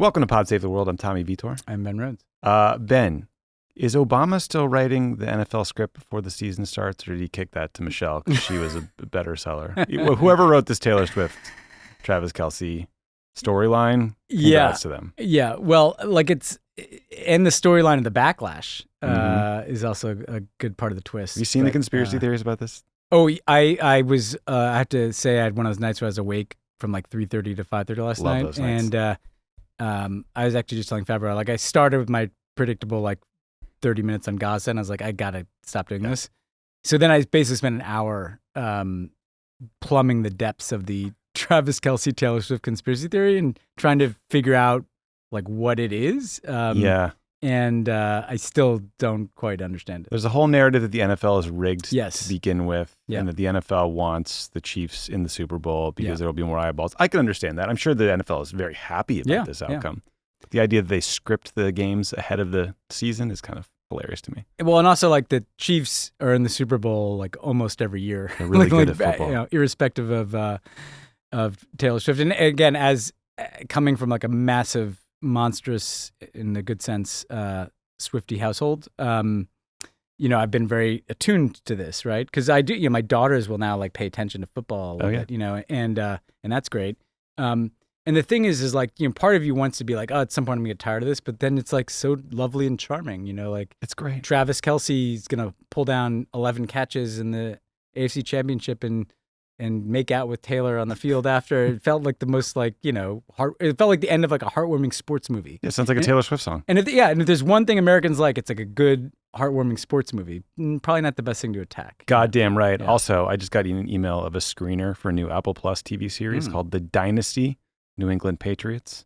Welcome to Pod Save the World. I'm Tommy Vietor. I'm Ben Rhodes. Ben, is Obama still writing the NFL script before the season starts, or did he kick that to Michelle because she was a better seller? Whoever wrote this Taylor Swift, Travis Kelce storyline, congrats to them. Yeah, well, like it's, and the storyline of the backlash is also a good part of the twist. Have you seen the conspiracy theories about this? Oh, I was, I have to say I had one of those nights where I was awake from like 3:30 to 5:30 last night. Those nights. And I was actually just telling Fabio, like I started with my predictable like 30 minutes on Gaza, and I was like, I gotta stop doing this. So then I basically spent an hour plumbing the depths of the Travis Kelce Taylor Swift conspiracy theory and trying to figure out like what it is. And I still don't quite understand it. There's a whole narrative that the NFL is rigged to begin with, and that the NFL wants the Chiefs in the Super Bowl because there will be more eyeballs. I can understand that. I'm sure the NFL is very happy about this outcome. The idea that they script the games ahead of the season is kind of hilarious to me. Well, and also like the Chiefs are in the Super Bowl like almost every year. They're really good at football. You know, irrespective of Taylor Swift. And again, as coming from like a massive, monstrous, in the good sense, Swiftie household, you know, I've been very attuned to this, right? Because I do, you know, my daughters will now like pay attention to football a little bit, you know, and that's great. And the thing is like, you know, part of you wants to be like, oh, at some point I'm gonna get tired of this, but then it's like so lovely and charming, you know, like it's great. Travis Kelce's gonna pull down 11 catches in the AFC Championship and make out with Taylor on the field after. It felt like the most like, you know, it felt like the end of like a heartwarming sports movie. Yeah, it sounds like a Taylor Swift song. And if there's one thing Americans like, it's like a good heartwarming sports movie. Probably not the best thing to attack. Goddamn right. Yeah. Also, I just got an email of a screener for a new Apple Plus TV series called The Dynasty New England Patriots.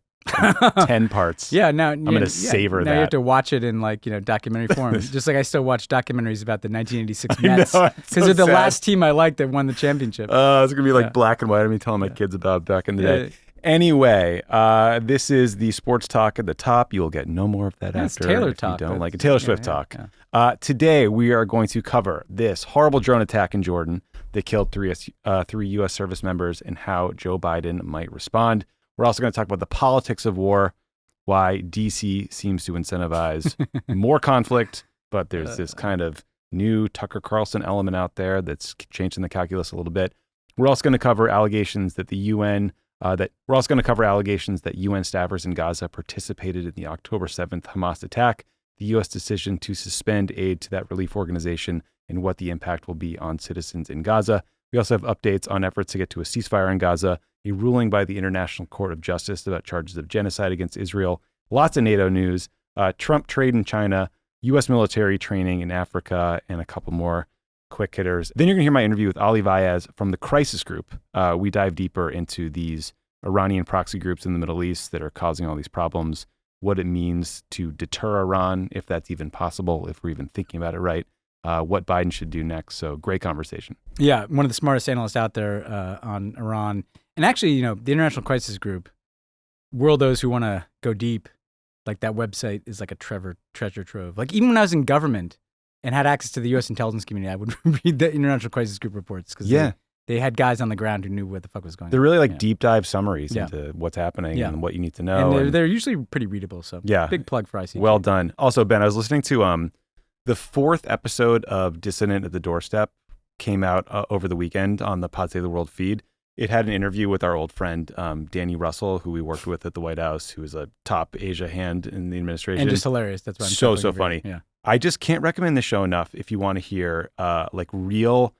10 parts. Yeah, now I'm going to savor that. Now you have to watch it in like, you know, documentary form. Just like I still watch documentaries about the 1986 Mets. Because they're the last team I liked that won the championship. It's going to be like black and white. I'm telling my kids about back in the day. Anyway, this is the sports talk at the top. You'll get no more of that after. Taylor talk. You don't like it. Taylor Swift talk. Today, we are going to cover this horrible drone attack in Jordan that killed three U.S. service members and how Joe Biden might respond. We're also going to talk about the politics of war, why D.C. seems to incentivize more conflict, but there's this kind of new Tucker Carlson element out there that's changing the calculus a little bit. We're also going to cover allegations that UN staffers in Gaza participated in the October 7th Hamas attack, the U.S. decision to suspend aid to that relief organization, and what the impact will be on citizens in Gaza. We also have updates on efforts to get to a ceasefire in Gaza, a ruling by the International Court of Justice about charges of genocide against Israel, lots of NATO news, Trump trade in China, U.S. military training in Africa, and a couple more quick hitters. Then you're going to hear my interview with Ali Vaez from the Crisis Group. We dive deeper into these Iranian proxy groups in the Middle East that are causing all these problems, what it means to deter Iran, if that's even possible, if we're even thinking about it right, what Biden should do next. So great conversation. Yeah, one of the smartest analysts out there on Iran. And actually, you know, the International Crisis Group, we're those who want to go deep. Like that website is like a treasure trove. Like even when I was in government and had access to the U.S. intelligence community, I would read the International Crisis Group reports because they had guys on the ground who knew what the fuck was going on. They're really like deep dive summaries into what's happening and what you need to know. And they're usually pretty readable. So big plug for ICG. Well done. Also, Ben, I was listening to the fourth episode of Dissident at the Doorstep came out over the weekend on the Pod Save the World feed. It had an interview with our old friend, Danny Russell, who we worked with at the White House, who is a top Asia hand in the administration. And just hilarious. That's why I'm so funny. Yeah. I just can't recommend the show enough if you want to hear like real,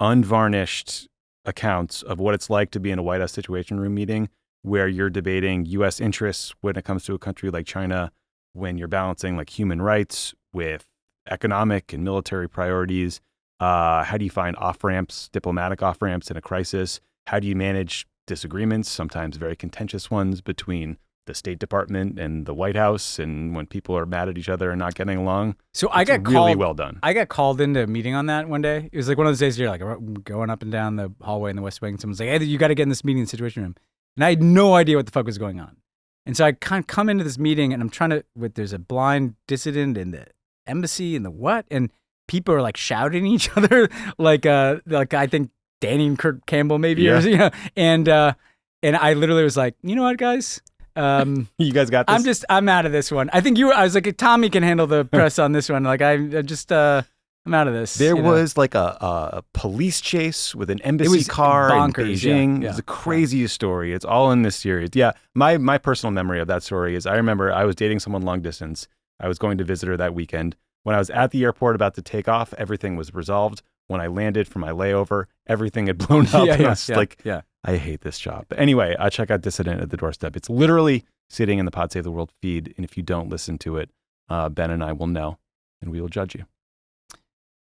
unvarnished accounts of what it's like to be in a White House Situation Room meeting where you're debating U.S. interests when it comes to a country like China, when you're balancing like human rights with economic and military priorities. How do you find off-ramps, diplomatic off-ramps in a crisis? How do you manage disagreements, sometimes very contentious ones, between the State Department and the White House, and when people are mad at each other and not getting along? So I got really well done. I got called into a meeting on that one day. It was like one of those days you're like going up and down the hallway in the West Wing. Someone's like, "Hey, you got to get in this meeting Situation Room," and I had no idea what the fuck was going on. And so I kind of come into this meeting and I'm trying to. There's a blind dissident in the embassy and the what, and people are like shouting at each other, like I think Danny and Kurt Campbell maybe, or, you know, and I literally was like, you know what, guys, You guys got this? I'm out of this one. I think I was like, Tommy can handle the press on this one. Like, I'm out of this. There was like a police chase with an embassy car bonkers, in Beijing. Yeah. It was the craziest story. It's all in this series. Yeah, my personal memory of that story is I remember I was dating someone long distance. I was going to visit her that weekend. When I was at the airport about to take off, everything was resolved. When I landed for my layover, everything had blown up. I was like, I hate this job. But anyway, check out Dissident at the Doorstep. It's literally sitting in the Pod Save the World feed. And if you don't listen to it, Ben and I will know and we will judge you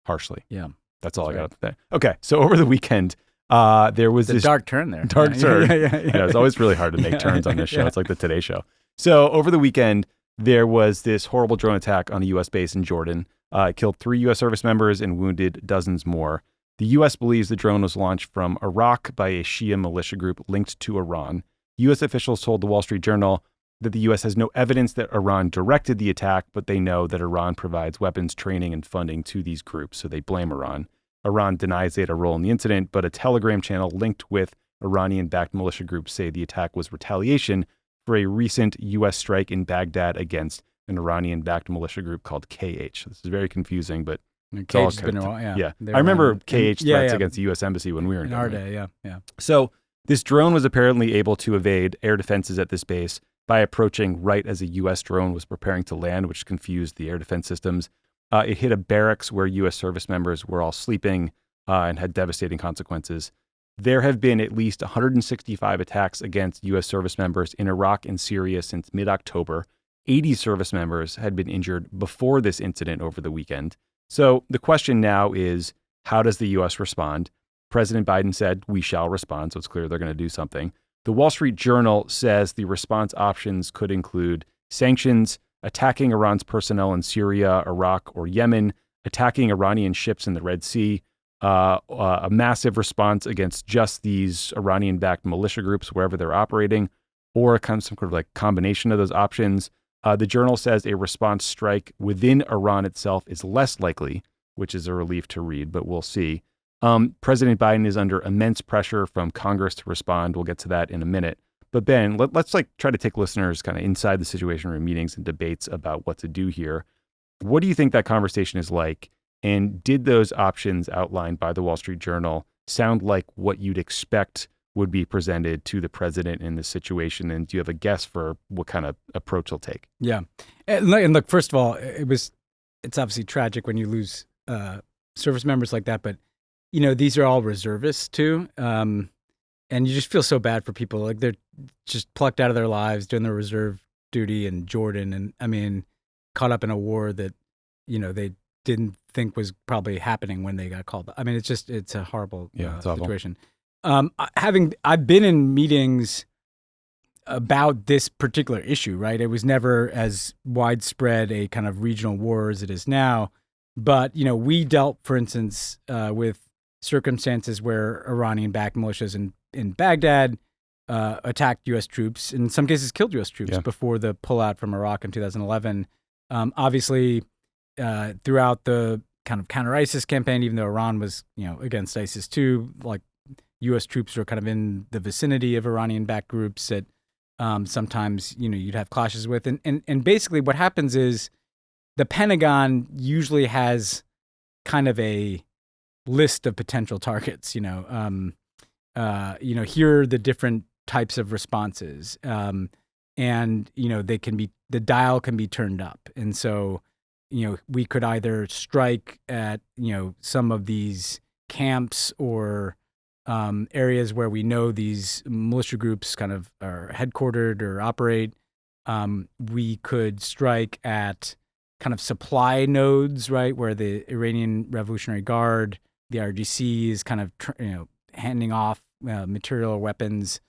harshly. Yeah. That's all I got to say. Okay. So over the weekend, there was this dark turn there. Dark turn. Yeah, it's always really hard to make turns on this show. It's like the Today Show. So over the weekend, there was this horrible drone attack on a U.S. base in Jordan. It killed 3 U.S. service members and wounded dozens more. The U.S. believes the drone was launched from Iraq by a Shia militia group linked to Iran. U.S. officials told the Wall Street Journal that the U.S. has no evidence that Iran directed the attack, but they know that Iran provides weapons, training, and funding to these groups, so they blame Iran. Iran denies they had a role in the incident, but a Telegram channel linked with Iranian-backed militia groups say the attack was retaliation for a recent U.S. strike in Baghdad against an Iranian-backed militia group called KH. This is very confusing, but it's all KH has been a while, yeah. I remember KH threats against the U.S. Embassy when we were in our day, yeah. So this drone was apparently able to evade air defenses at this base by approaching right as a U.S. drone was preparing to land, which confused the air defense systems. It hit a barracks where U.S. service members were all sleeping and had devastating consequences. There have been at least 165 attacks against U.S. service members in Iraq and Syria since mid-October. 80 service members had been injured before this incident over the weekend. So the question now is, how does the U.S. respond? President Biden said, we shall respond, so it's clear they're going to do something. The Wall Street Journal says the response options could include sanctions, attacking Iran's personnel in Syria, Iraq, or Yemen, attacking Iranian ships in the Red Sea, a massive response against just these Iranian-backed militia groups wherever they're operating, or some sort of like combination of those options. The Journal says a response strike within Iran itself is less likely, which is a relief to read, but we'll see. President Biden is under immense pressure from Congress to respond. We'll get to that in a minute. But Ben, let's try to take listeners kind of inside the Situation Room meetings and debates about what to do here. What do you think that conversation is like? And did those options outlined by the Wall Street Journal sound like what you'd expect would be presented to the president in this situation? And do you have a guess for what kind of approach he'll take? Yeah. And look, first of all, it's obviously tragic when you lose service members like that, but these are all reservists too. And you just feel so bad for people. Like they're just plucked out of their lives doing their reserve duty in Jordan. And I mean, caught up in a war that, they didn't think was probably happening when they got called. I mean, it's a horrible situation. I've been in meetings about this particular issue, right? It was never as widespread a kind of regional war as it is now. But, we dealt, for instance, with circumstances where Iranian-backed militias in Baghdad attacked U.S. troops, in some cases killed U.S. troops before the pullout from Iraq in 2011. Obviously, throughout the kind of counter-ISIS campaign, even though Iran was, against ISIS too, like U.S. troops were kind of in the vicinity of Iranian-backed groups that sometimes, you'd have clashes with. And basically what happens is the Pentagon usually has kind of a list of potential targets, here are the different types of responses. And, the dial can be turned up. And so, we could either strike at, some of these camps or areas where we know these militia groups kind of are headquartered or operate. We could strike at kind of supply nodes, right, where the Iranian Revolutionary Guard, the IRGC, is kind of handing off material or weapons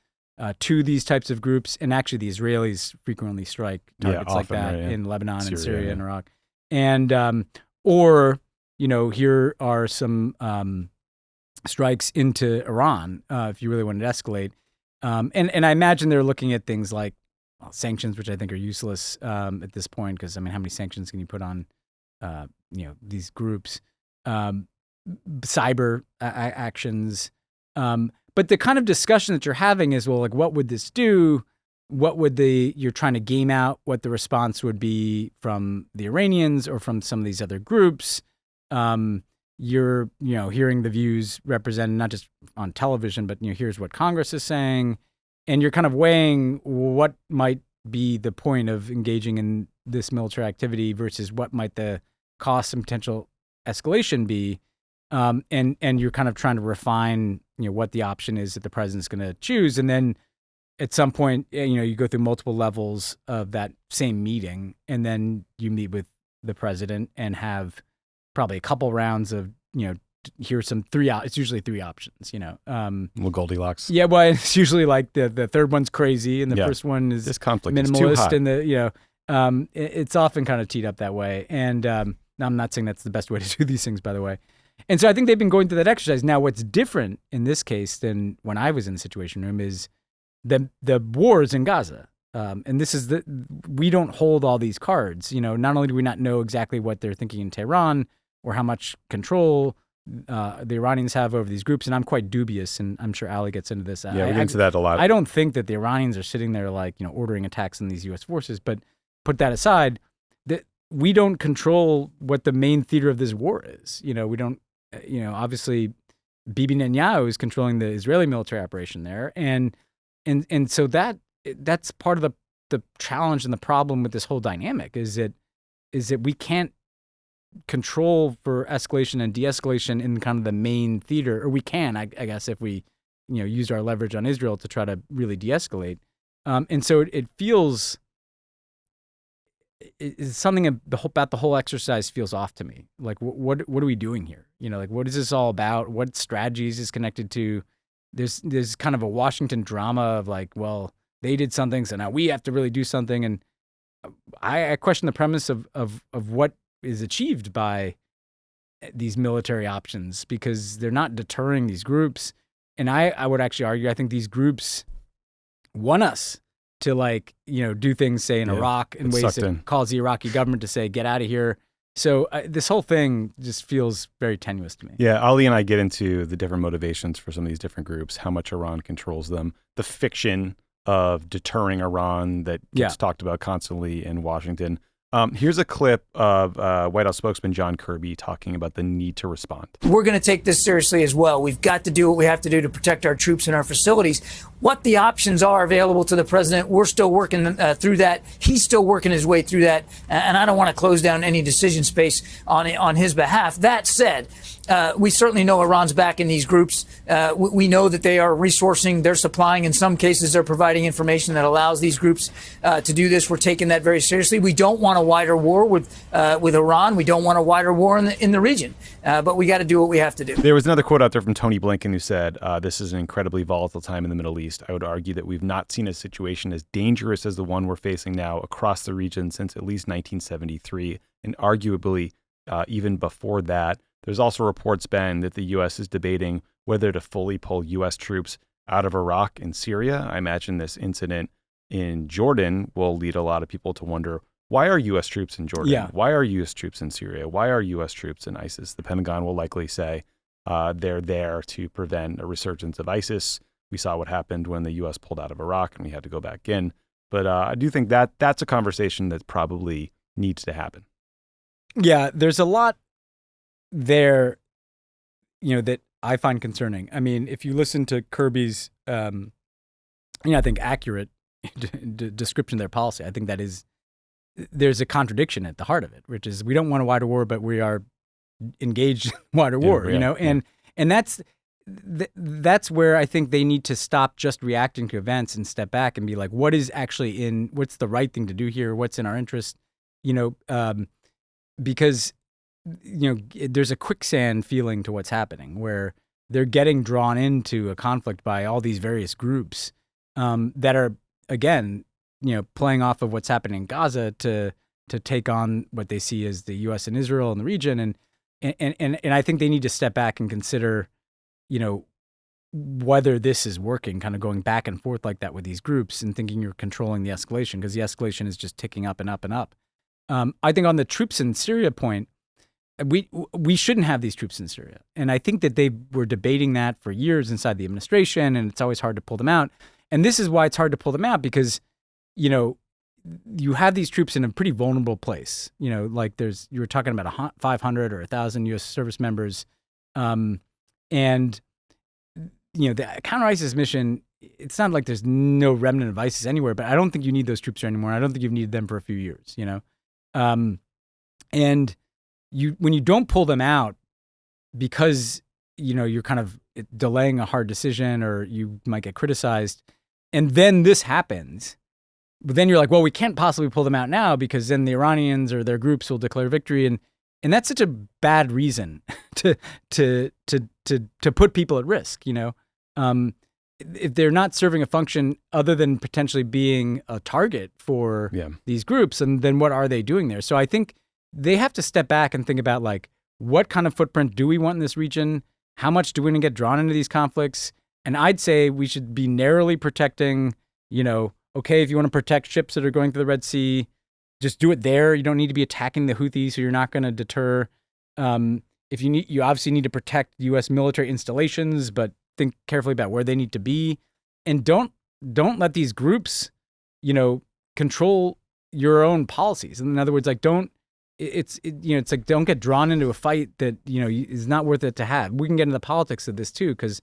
to these types of groups. And actually, the Israelis frequently strike targets like that in Lebanon and Syria and Iraq. And or here are some strikes into Iran if you really wanted to escalate. And I imagine they're looking at things like sanctions, which I think are useless at this point, because, how many sanctions can you put on, these groups? Cyber actions. But the kind of discussion that you're having is, well, like, what would this do? what would you're trying to game out what the response would be from the Iranians or from some of these other groups. You're, hearing the views represented not just on television, but, here's what Congress is saying. And you're kind of weighing what might be the point of engaging in this military activity versus what might the cost and potential escalation be. And you're kind of trying to refine, what the option is that the president's going to choose. And then at some point, you go through multiple levels of that same meeting, and then you meet with the president and have probably a couple rounds of, here's some it's usually three options, Well, Goldilocks. Yeah, well, it's usually like the third one's crazy and the first one is this conflict minimalist, is too hot. and it's often kind of teed up that way. And I'm not saying that's the best way to do these things, by the way. And so I think they've been going through that exercise. Now, what's different in this case than when I was in the Situation Room is the wars in Gaza. And this is we don't hold all these cards. Not only do we not know exactly what they're thinking in Tehran or how much control the Iranians have over these groups, and I'm quite dubious, and I'm sure Ali gets into this. Yeah, we get into that a lot. I don't think that the Iranians are sitting there like, ordering attacks on these U.S. forces, but put that aside, that we don't control what the main theater of this war is. We don't, obviously Bibi Netanyahu is controlling the Israeli military operation there, and so that's part of the challenge and the problem with this whole dynamic is that we can't control for escalation and de-escalation in kind of the main theater, or we can, I guess, if we, used our leverage on Israel to try to really de-escalate. And so it feels, it's something about the whole exercise feels off to me. Like, what are we doing here? What is this all about? What strategies is connected to? There's kind of a Washington drama of like, well, they did something, so now we have to really do something. And I question the premise of what is achieved by these military options, because they're not deterring these groups. And I would actually argue, I think these groups want us to do things, say in Iraq, in ways that cause the Iraqi government to say, get out of here. So this whole thing just feels very tenuous to me. Yeah, Ali and I get into the different motivations for some of these different groups, how much Iran controls them, the fiction of deterring Iran that gets talked about constantly in Washington. Here's a clip of White House spokesman John Kirby talking about the need to respond. We're going to take this seriously as well. We've got to do what we have to do to protect our troops and our facilities. What the options are available to the president, we're still working through that. He's still working his way through that. And I don't want to close down any decision space on his behalf. That said, we certainly know Iran's backing these groups. We know that they are resourcing, they're supplying. In some cases, they're providing information that allows these groups to do this. We're taking that very seriously. We don't want a wider war with Iran. We don't want a wider war in the region. But we got to do what we have to do. There was another quote out there from Tony Blinken who said, this is an incredibly volatile time in the Middle East. I would argue that we've not seen a situation as dangerous as the one we're facing now across the region since at least 1973, and arguably even before that. There's also reports, Ben, that the U.S. is debating whether to fully pull U.S. troops out of Iraq and Syria. I imagine this incident in Jordan will lead a lot of people to wonder, why are U.S. troops in Jordan? Yeah. Why are U.S. troops in Syria? Why are U.S. troops in ISIS? The Pentagon will likely say they're there to prevent a resurgence of ISIS. We saw what happened when the U.S. pulled out of Iraq and we had to go back in. But I do think that's a conversation that probably needs to happen. Yeah, there's a lot there, that I find concerning. I mean, if you listen to Kirby's, I think accurate description of their policy, I think there's a contradiction at the heart of it, which is we don't want a wider war, but we are engaged in wider war, and that's where I think they need to stop just reacting to events and step back and be like, what's the right thing to do here? What's in our interest? Because there's a quicksand feeling to what's happening where they're getting drawn into a conflict by all these various groups that are, again, playing off of what's happening in Gaza to take on what they see as the U.S. and Israel in the region. And I think they need to step back and consider, whether this is working, kind of going back and forth like that with these groups and thinking you're controlling the escalation, because the escalation is just ticking up and up and up. I think on the troops in Syria point, we shouldn't have these troops in Syria. And I think that they were debating that for years inside the administration, and it's always hard to pull them out. And this is why it's hard to pull them out, because you have these troops in a pretty vulnerable place. Like you were talking about 500 or 1,000 U.S. service members, and the counter-ISIS mission. It's not like there's no remnant of ISIS anywhere, but I don't think you need those troops there anymore. I don't think you've needed them for a few years. And when you don't pull them out because you're kind of delaying a hard decision or you might get criticized, and then this happens. But then you're like, well, we can't possibly pull them out now because then the Iranians or their groups will declare victory, and that's such a bad reason to put people at risk. If they're not serving a function other than potentially being a target for these groups, and then what are they doing there? So I think they have to step back and think about like, what kind of footprint do we want in this region? How much do we want to get drawn into these conflicts? And I'd say we should be narrowly protecting, okay, if you want to protect ships that are going through the Red Sea, just do it there. You don't need to be attacking the Houthis, so you're not going to deter. If you obviously need to protect U.S. military installations, but think carefully about where they need to be, and don't let these groups, control your own policies. In other words, like it's like don't get drawn into a fight that is not worth it to have. We can get into the politics of this too, because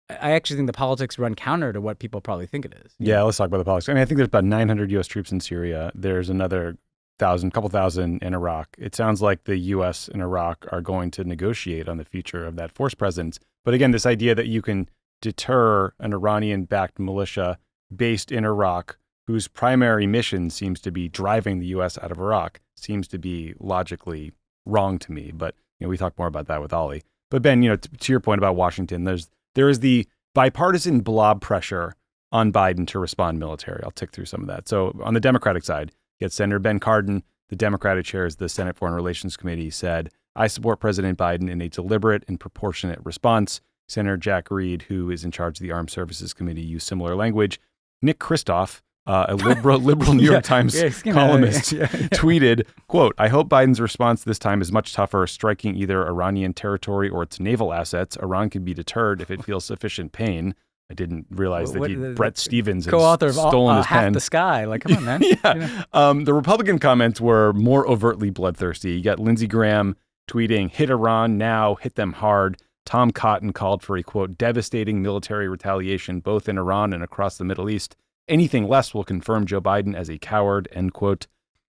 I actually think the politics run counter to what people probably think it is. Yeah, let's talk about the politics. I mean, I think there's about 900 U.S. troops in Syria. There's another couple thousand in Iraq. It sounds like the U.S. and Iraq are going to negotiate on the future of that force presence. But again, this idea that you can deter an Iranian-backed militia based in Iraq, whose primary mission seems to be driving the U.S. out of Iraq, seems to be logically wrong to me. But we talk more about that with Ali. But Ben, to your point about Washington, there is the bipartisan blob pressure on Biden to respond military. I'll tick through some of that. So on the Democratic side, you get Senator Ben Cardin, the Democratic chair of the Senate Foreign Relations Committee, said, I support President Biden in a deliberate and proportionate response. Senator Jack Reed, who is in charge of the Armed Services Committee, used similar language. Nick Kristof, a liberal New York Times columnist, tweeted, quote, I hope Biden's response this time is much tougher, striking either Iranian territory or its naval assets. Iran can be deterred if it feels sufficient pain. I didn't realize that Brett Stevens has co-author of stolen his Half pen. the Sky. Like, come on, man. The Republican comments were more overtly bloodthirsty. You got Lindsey Graham tweeting, hit Iran now, hit them hard. Tom Cotton called for a, quote, devastating military retaliation both in Iran and across the Middle East. Anything less will confirm Joe Biden as a coward, end quote.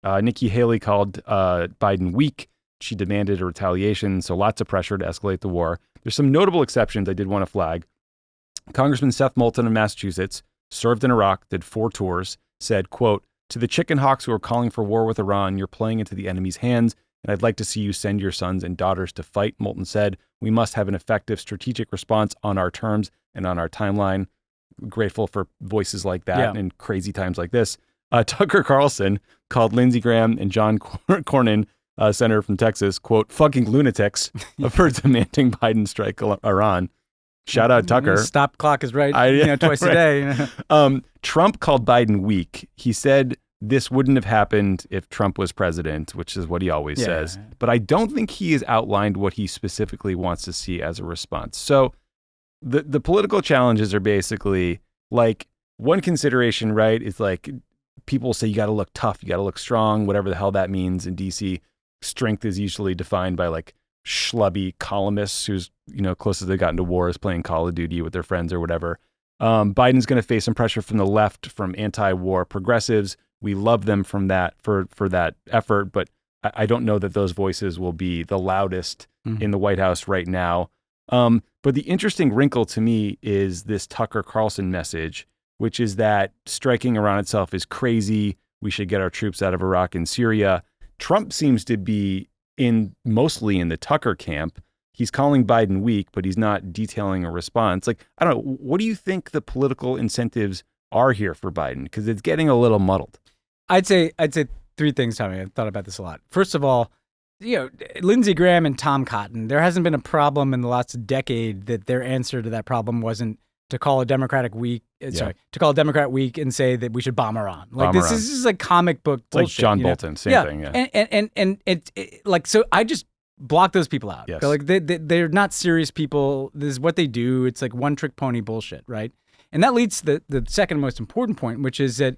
Nikki Haley called Biden weak. She demanded a retaliation, so lots of pressure to escalate the war. There's some notable exceptions I did want to flag. Congressman Seth Moulton of Massachusetts served in Iraq, did 4 tours, said, quote, to the chicken hawks who are calling for war with Iran, you're playing into the enemy's hands, and I'd like to see you send your sons and daughters to fight. Moulton said, we must have an effective strategic response on our terms and on our timeline. Grateful for voices like that in crazy times like this. Tucker Carlson called Lindsey Graham and John Cornyn, senator from Texas, quote, fucking lunatics for demanding Biden strike Iran. Shout out Tucker. Stop clock is right, twice a day. Trump called Biden weak. He said this wouldn't have happened if Trump was president, which is what he always says. But I don't think he has outlined what he specifically wants to see as a response. So the political challenges are basically like one consideration, right, is like people say you got to look tough, you got to look strong, whatever the hell that means in DC. Strength is usually defined by like schlubby columnists who's, closest they got into war is playing Call of Duty with their friends or whatever. Biden's going to face some pressure from the left, from anti-war progressives. We love them from that for that effort, but I don't know that those voices will be the loudest in the White House right now. But the interesting wrinkle to me is this Tucker Carlson message, which is that striking Iran itself is crazy. We should get our troops out of Iraq and Syria. Trump seems to be mostly in the Tucker camp. He's calling Biden weak, but he's not detailing a response. Like, I don't know. What do you think the political incentives are here for Biden? Because it's getting a little muddled. I'd say 3 things, Tommy. I've thought about this a lot. First of all, Lindsey Graham and Tom Cotton, there hasn't been a problem in the last decade that their answer to that problem wasn't to call a Democrat weak and say that we should bomb Iran. Like this is like comic book bullshit. Like John Bolton, same thing. Yeah. And it like, so I just block those people out. Yes. Like they're not serious people. This is what they do. It's like one trick pony bullshit, right? And that leads to the second most important point, which is that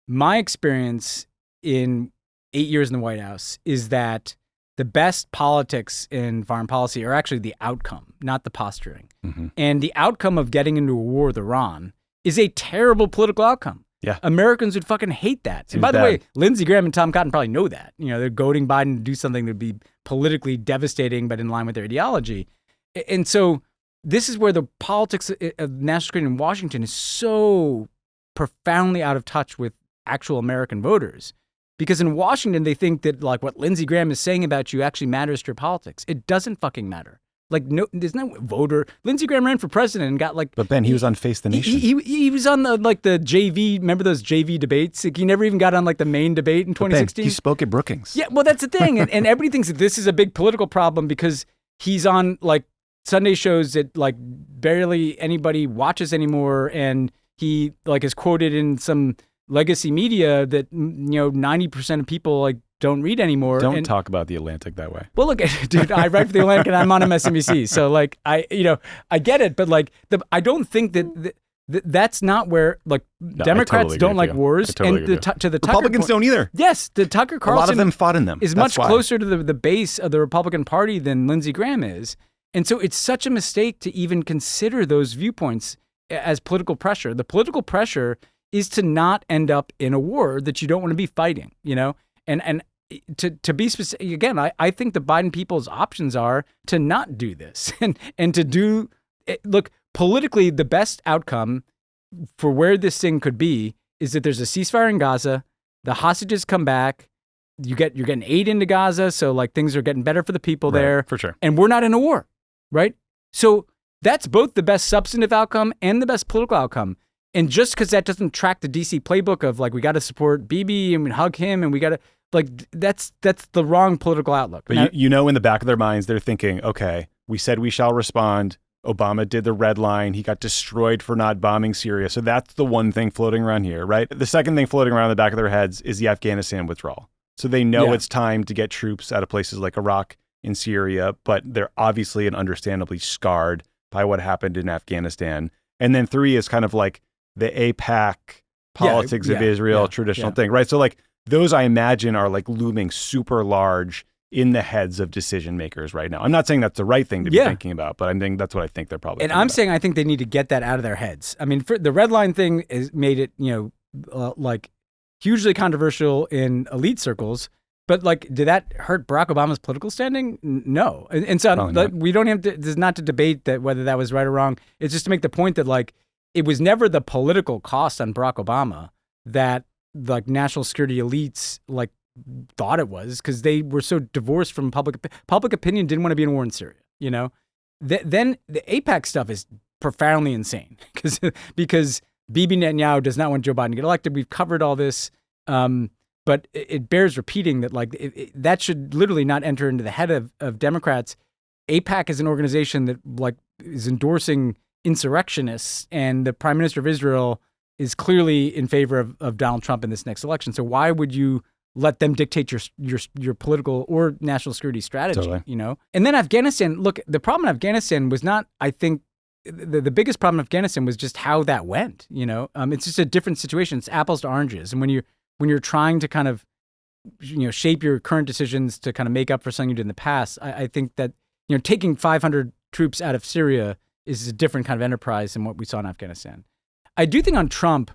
my experience in 8 years in the White House is that the best politics in foreign policy are actually the outcome, not the posturing. Mm-hmm. And the outcome of getting into a war with Iran is a terrible political outcome. Yeah. Americans would fucking hate that. And by the way, Lindsey Graham and Tom Cotton probably know that. You know, they're goading Biden to do something that would be politically devastating, but in line with their ideology. And so this is where the politics of national security in Washington is so profoundly out of touch with actual American voters. Because in Washington, they think that like what Lindsey Graham is saying about you actually matters to your politics. It doesn't fucking matter. Like, no, there's no voter. Lindsey Graham ran for president and got like. But Ben, he was on Face the Nation. He was on the JV. Remember those JV debates? Like, he never even got on like the main debate in 2016. Ben, he spoke at Brookings. Yeah, well, that's the thing, and everybody thinks that this is a big political problem because he's on like Sunday shows that like barely anybody watches anymore, and he like is quoted in some legacy media that 90% of people like don't read anymore. Don't talk about the Atlantic that way. Well, look, dude, I write for the Atlantic and I'm on MSNBC, so like I get it, but like I don't think that that's not where like Democrats totally don't like wars, totally and to the Republicans don't either. Yes, the Tucker Carlson. A lot of them fought in them. Is much closer to the base of the Republican Party than Lindsey Graham is, and so it's such a mistake to even consider those viewpoints as political pressure. The political pressure is to not end up in a war that you don't want to be fighting, and to be specific, again, I think the Biden people's options are to not do this and to do, look, politically, the best outcome for where this thing could be is that there's a ceasefire in Gaza, the hostages come back, you're getting aid into Gaza, so like things are getting better for the people there. For sure. And we're not in a war, right? So that's both the best substantive outcome and the best political outcome. And just because that doesn't track the DC playbook of like, we got to support Bibi and we hug him and we got to, like, that's the wrong political outlook. But now, in the back of their minds, they're thinking, okay, we said we shall respond. Obama did the red line. He got destroyed for not bombing Syria. So that's the one thing floating around here, right? The second thing floating around in the back of their heads is the Afghanistan withdrawal. So they know it's time to get troops out of places like Iraq and Syria, but they're obviously and understandably scarred by what happened in Afghanistan. And then 3 is kind of like the AIPAC politics of Israel, traditional thing, right? So like those I imagine are like looming super large in the heads of decision makers right now. I'm not saying that's the right thing to be thinking about, but I'm thinking that's what I think they're probably And I'm saying I think they need to get that out of their heads. I mean, the red line thing has made it, like hugely controversial in elite circles, but like, did that hurt Barack Obama's political standing? No. And so we don't have to, this is not to debate that whether that was right or wrong. It's just to make the point that like, it was never the political cost on Barack Obama that like national security elites like thought it was, because they were so divorced from public opinion. Didn't want to be in war in Syria. Then the AIPAC stuff is profoundly insane because Bibi Netanyahu does not want Joe Biden to get elected. We've covered all this, but it bears repeating that like that should literally not enter into the head of Democrats. AIPAC is an organization that like is endorsing insurrectionists, and the Prime Minister of Israel is clearly in favor of Donald Trump in this next election. So why would you let them dictate your political or national security strategy? Totally. And then Afghanistan. Look, the problem in Afghanistan was not, I think, the biggest problem in Afghanistan was just how that went. It's just a different situation. It's apples to oranges. And when you're trying to kind of shape your current decisions to kind of make up for something you did in the past, I think that taking 500 troops out of Syria is a different kind of enterprise than what we saw in Afghanistan. I do think on Trump,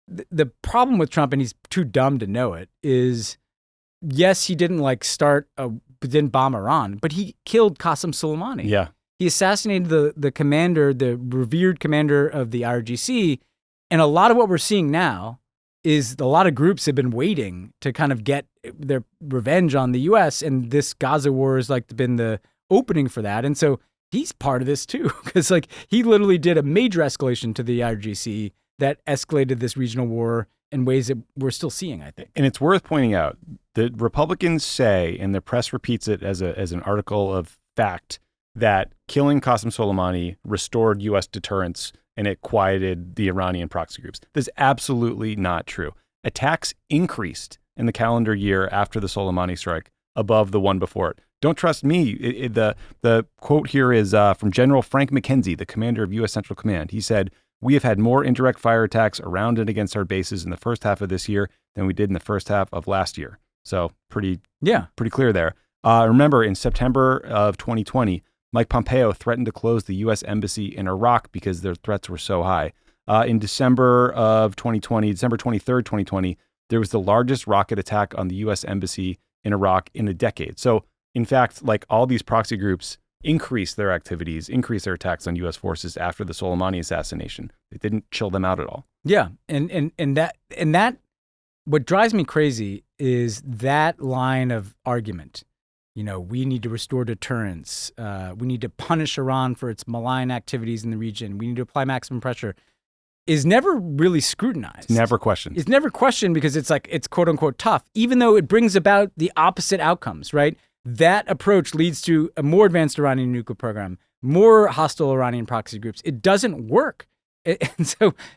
the problem with Trump, and he's too dumb to know it, is yes, he didn't didn't bomb Iran, but he killed Qasem Soleimani. Yeah. He assassinated the commander, the revered commander of the IRGC. And a lot of what we're seeing now is a lot of groups have been waiting to kind of get their revenge on the U.S. And this Gaza war has like been the opening for that. And so he's part of this too, because like he literally did a major escalation to the IRGC that escalated this regional war in ways that we're still seeing, I think. And it's worth pointing out that Republicans say, and the press repeats it as an article of fact, that killing Qasem Soleimani restored U.S. deterrence and it quieted the Iranian proxy groups. That's absolutely not true. Attacks increased in the calendar year after the Soleimani strike above the one before it. Don't trust me. The quote here is from General Frank McKenzie, the commander of U.S. Central Command. He said, we have had more indirect fire attacks around and against our bases in the first half of this year than we did in the first half of last year. So pretty clear there. Remember, in September of 2020, Mike Pompeo threatened to close the U.S. embassy in Iraq because their threats were so high. In December of 2020, December 23rd, 2020, there was the largest rocket attack on the U.S. embassy in Iraq in a decade. So, in fact, like all these proxy groups increased their activities, increased their attacks on U.S. forces after the Soleimani assassination. They didn't chill them out at all. Yeah, and that what drives me crazy is that line of argument. You know, we need to restore deterrence. We need to punish Iran for its malign activities in the region. We need to apply maximum pressure. Is never really scrutinized. Never questioned. It's never questioned because it's like, it's quote unquote tough, even though it brings about the opposite outcomes, right? That approach leads to a more advanced Iranian nuclear program, more hostile Iranian proxy groups. It doesn't work. And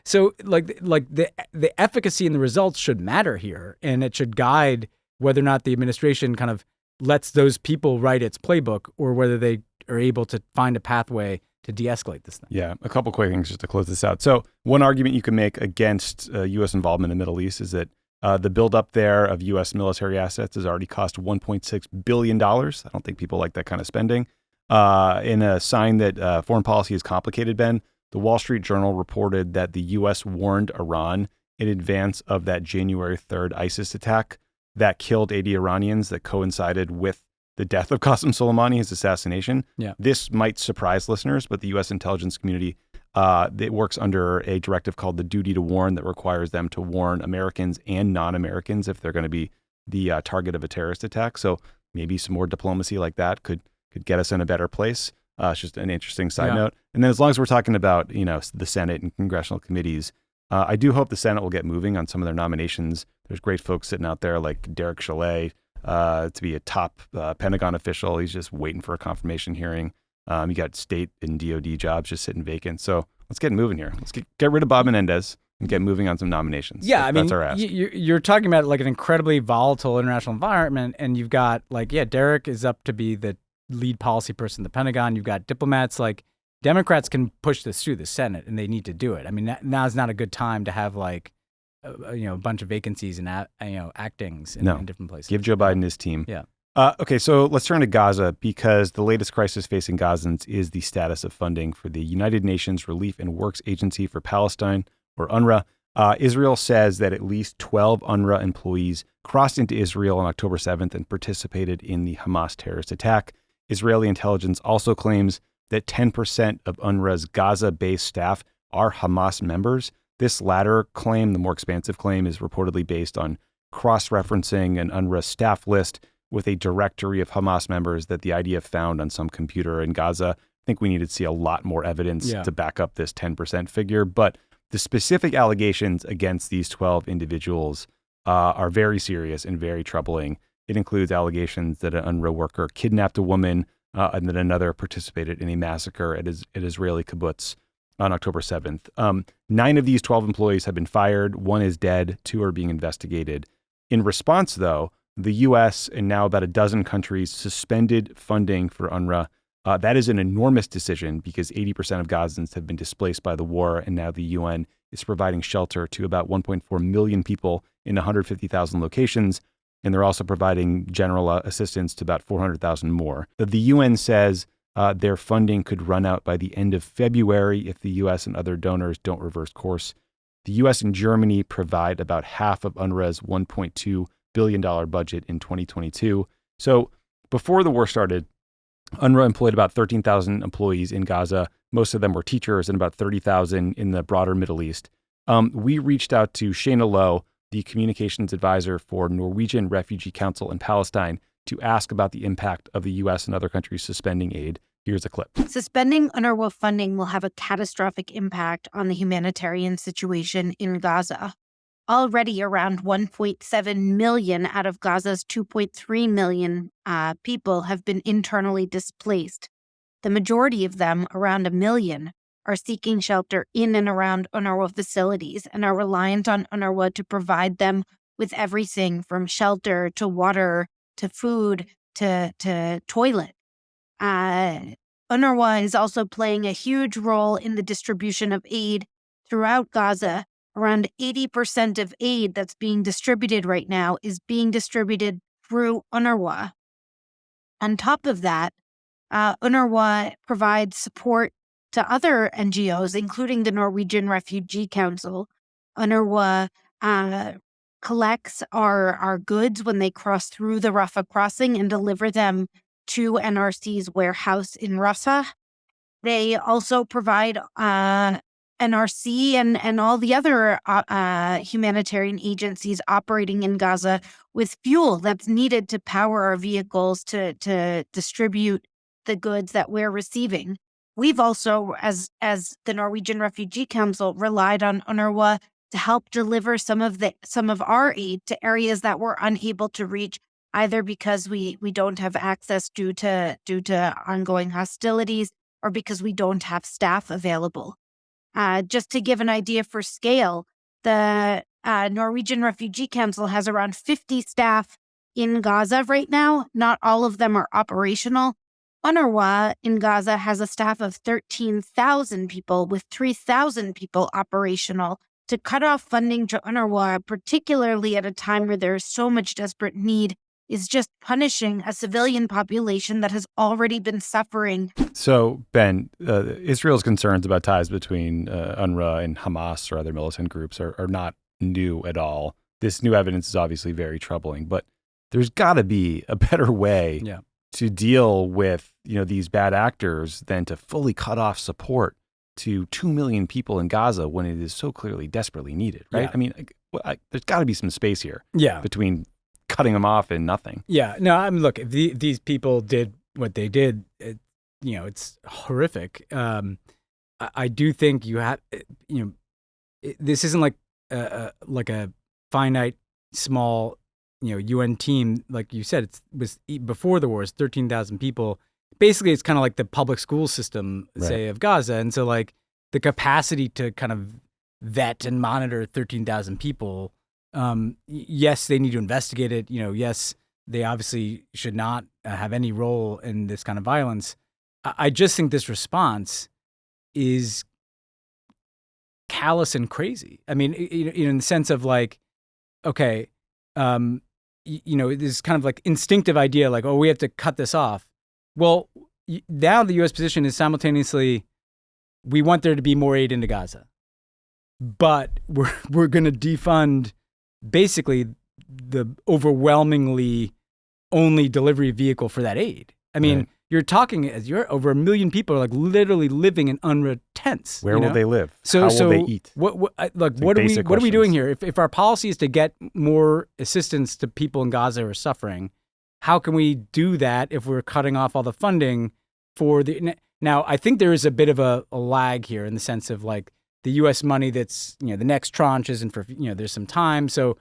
so like the efficacy and the results should matter here, and it should guide whether or not the administration kind of lets those people write its playbook, or whether they are able to find a pathway to de-escalate this thing. Yeah, a couple quick things just to close this out. So one argument you can make against U.S. involvement in the Middle East is that the buildup there of U.S. military assets has already cost $1.6 billion. I don't think people like that kind of spending. In a sign that foreign policy is complicated, Ben, the Wall Street Journal reported that the U.S. warned Iran in advance of that January 3rd ISIS attack that killed 80 Iranians that coincided with the death of Qasem Soleimani, his assassination. Yeah. This might surprise listeners, but the U.S. intelligence community, it works under a directive called the duty to warn that requires them to warn Americans and non-Americans if they're going to be the target of a terrorist attack. So maybe some more diplomacy like that could get us in a better place. It's just an interesting side note. And then as long as we're talking about, the Senate and congressional committees, I do hope the Senate will get moving on some of their nominations. There's great folks sitting out there like Derek Chalet, to be a top Pentagon official. He's just waiting for a confirmation hearing. You got state and DOD jobs just sitting vacant. So let's get moving here. Let's get rid of Bob Menendez and get moving on some nominations. Yeah, that's our ask. You're talking about like an incredibly volatile international environment, and you've got Derek is up to be the lead policy person in the Pentagon. You've got diplomats. Like, Democrats can push this through the Senate, and they need to do it. I mean, now's not a good time to have a bunch of vacancies and actings in different places. Give Joe Biden his team. Yeah. Okay, so let's turn to Gaza, because the latest crisis facing Gazans is the status of funding for the United Nations Relief and Works Agency for Palestine, or UNRWA. Israel says that at least 12 UNRWA employees crossed into Israel on October 7th and participated in the Hamas terrorist attack. Israeli intelligence also claims that 10% of UNRWA's Gaza-based staff are Hamas members. This latter claim, the more expansive claim, is reportedly based on cross-referencing an UNRWA staff list with a directory of Hamas members that the IDF found on some computer in Gaza. I think we need to see a lot more evidence to back up this 10% figure. But the specific allegations against these 12 individuals are very serious and very troubling. It includes allegations that an UNRWA worker kidnapped a woman and that another participated in a massacre at Israeli kibbutz on October 7th. 9 of these 12 employees have been fired. 1 is dead. 2 are being investigated. In response, though, the U.S. and now about a dozen countries suspended funding for UNRWA. That is an enormous decision because 80% of Gazans have been displaced by the war, and now the UN is providing shelter to about 1.4 million people in 150,000 locations, and they're also providing general assistance to about 400,000 more. The UN says their funding could run out by the end of February if the U.S. and other donors don't reverse course. The U.S. and Germany provide about half of UNRWA's $1.2 billion budget in 2022. So before the war started, UNRWA employed about 13,000 employees in Gaza. Most of them were teachers, and about 30,000 in the broader Middle East. We reached out to Shayna Lowe, the communications advisor for Norwegian Refugee Council in Palestine, to ask about the impact of the U.S. and other countries suspending aid. Here's a clip. Suspending UNRWA funding will have a catastrophic impact on the humanitarian situation in Gaza. Already around 1.7 million out of Gaza's 2.3 million people have been internally displaced. The majority of them, around 1 million, are seeking shelter in and around UNRWA facilities and are reliant on UNRWA to provide them with everything from shelter to water to food to toilet. UNRWA is also playing a huge role in the distribution of aid throughout Gaza, around 80% of aid that's being distributed right now is being distributed through UNRWA. On top of that, UNRWA provides support to other NGOs, including the Norwegian Refugee Council. UNRWA collects our goods when they cross through the Rafah crossing and deliver them to NRC's warehouse in Rafah. They also provide NRC and all the other humanitarian agencies operating in Gaza with fuel that's needed to power our vehicles to distribute the goods that we're receiving. We've also, as the Norwegian Refugee Council, relied on UNRWA to help deliver some of our aid to areas that we're unable to reach, either because we don't have access due to ongoing hostilities or because we don't have staff available. Just to give an idea for scale, the Norwegian Refugee Council has around 50 staff in Gaza right now. Not all of them are operational. UNRWA in Gaza has a staff of 13,000 people, with 3,000 people operational. To cut off funding to UNRWA, particularly at a time where there is so much desperate need, is just punishing a civilian population that has already been suffering. So, Ben, Israel's concerns about ties between UNRWA and Hamas or other militant groups are not new at all. This new evidence is obviously very troubling, but there's got to be a better way to deal with these bad actors than to fully cut off support to 2 million people in Gaza when it is so clearly desperately needed, right? Yeah. I mean, there's got to be some space here between cutting them off and nothing. Yeah. No, I mean, look, if these people did what they did, it's horrific. I do think you have, this isn't like a finite, small, UN team. Like you said, it was before the war, it's 13,000 people. Basically, it's kind of like the public school system, say, of Gaza. And so, like, the capacity to kind of vet and monitor 13,000 people, yes, they need to investigate it. Yes, they obviously should not have any role in this kind of violence. I just think this response is callous and crazy. I mean, in the sense of, like, okay, this kind of like instinctive idea, like, oh, we have to cut this off. Well, now the U.S. position is simultaneously, we want there to be more aid into Gaza, but we're going to defund basically the overwhelmingly only delivery vehicle for that aid. I mean, you're talking as you're over 1 million people are like literally living in UNRWA tents. Where will they live? How will they eat? What are we doing here? If our policy is to get more assistance to people in Gaza who are suffering, how can we do that if we're cutting off all the funding for the... Now, I think there is a bit of a lag here in the sense of, like, the U.S. money that's, the next tranche isn't for, there's some time. So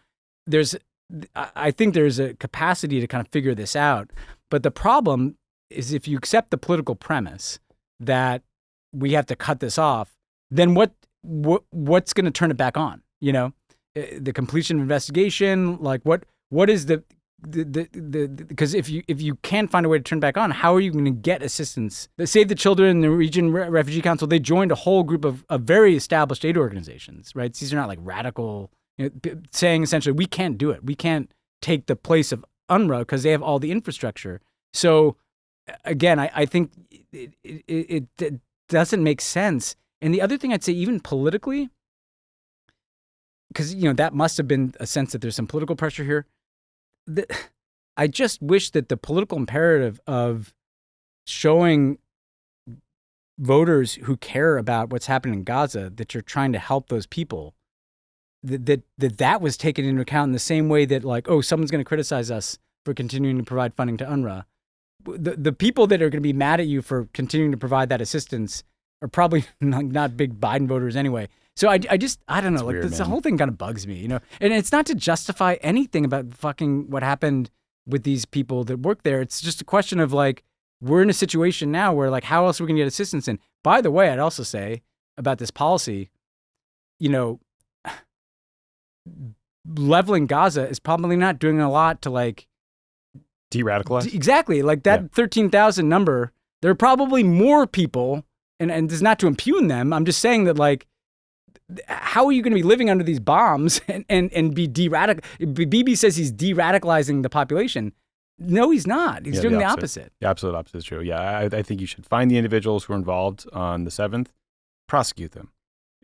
I think there's a capacity to kind of figure this out. But the problem is if you accept the political premise that we have to cut this off, then what's going to turn it back on? The completion of investigation, like what is the because if you can't find a way to turn back on, how are you going to get assistance? The Save the Children, the Norwegian Refugee Council, they joined a whole group of very established aid organizations, right? These are not like radical, saying essentially, we can't do it. We can't take the place of UNRWA because they have all the infrastructure. So again, I think it doesn't make sense. And the other thing I'd say, even politically, because, that must have been a sense that there's some political pressure here. I just wish that the political imperative of showing voters who care about what's happening in Gaza, that you're trying to help those people, that was taken into account in the same way that, like, oh, someone's going to criticize us for continuing to provide funding to UNRWA. The people that are going to be mad at you for continuing to provide that assistance are probably not big Biden voters anyway. So I don't know, like, weird, the whole thing kind of bugs me, and it's not to justify anything about fucking what happened with these people that work there. It's just a question of, like, we're in a situation now where, like, how else are we going to get assistance in? By the way, I'd also say about this policy, leveling Gaza is probably not doing a lot to, like, de-radicalize? Exactly. Like that 13,000 number, there are probably more people, and this is not to impugn them. I'm just saying that, like, how are you going to be living under these bombs and be Bibi says he's de-radicalizing the population. No, he's not. He's doing the opposite. The absolute opposite is true. Yeah, I think you should find the individuals who are involved on the 7th, prosecute them,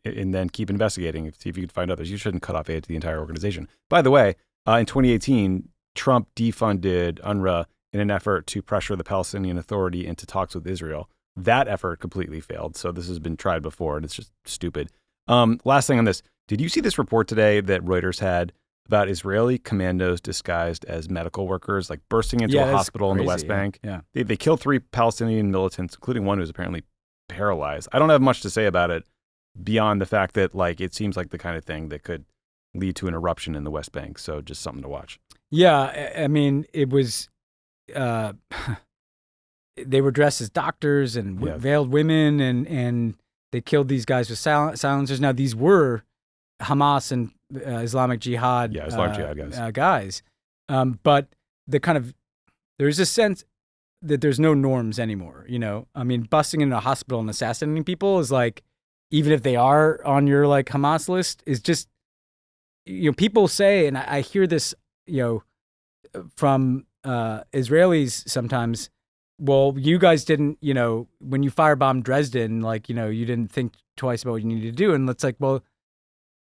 and then keep investigating, see if you can find others. You shouldn't cut off aid to the entire organization. By the way, in 2018, Trump defunded UNRWA in an effort to pressure the Palestinian Authority into talks with Israel. That effort completely failed. So this has been tried before, and it's just stupid. Last thing on this. Did you see this report today that Reuters had about Israeli commandos disguised as medical workers, like bursting into a hospital in the West Bank? Yeah. They killed 3 Palestinian militants, including one who was apparently paralyzed. I don't have much to say about it beyond the fact that it seems like the kind of thing that could lead to an eruption in the West Bank. So just something to watch. Yeah, I mean, it was... they were dressed as doctors and veiled women, and they killed these guys with silencers. Now, these were Hamas and Islamic Jihad, guys. But there's a sense that there's no norms anymore. I mean, busting into a hospital and assassinating people is even if they are on your Hamas list, is just, people say, and I hear this, from Israelis sometimes, well, you guys didn't, when you firebombed Dresden, you didn't think twice about what you needed to do. And it's well,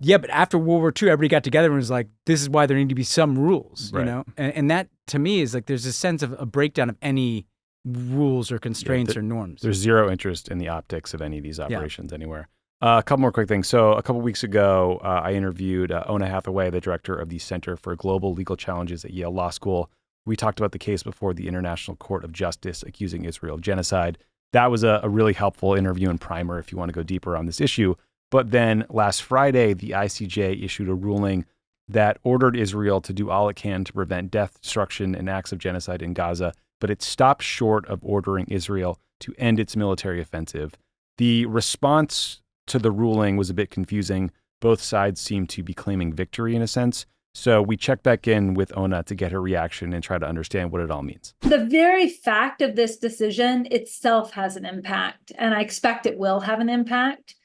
yeah, but after World War II, everybody got together and was this is why there need to be some rules, right. And that to me is there's a sense of a breakdown of any rules or constraints or norms. There's zero interest in the optics of any of these operations anywhere. A couple more quick things. So a couple weeks ago, I interviewed Ona Hathaway, the director of the Center for Global Legal Challenges at Yale Law School. We talked about the case before the International Court of Justice accusing Israel of genocide. That was a really helpful interview and primer if you want to go deeper on this issue. But then last Friday, the ICJ issued a ruling that ordered Israel to do all it can to prevent death, destruction, and acts of genocide in Gaza, but it stopped short of ordering Israel to end its military offensive. The response to the ruling was a bit confusing. Both sides seemed to be claiming victory in a sense. So we checked back in with Ona to get her reaction and try to understand what it all means. The very fact of this decision itself has an impact, and I expect it will have an impact,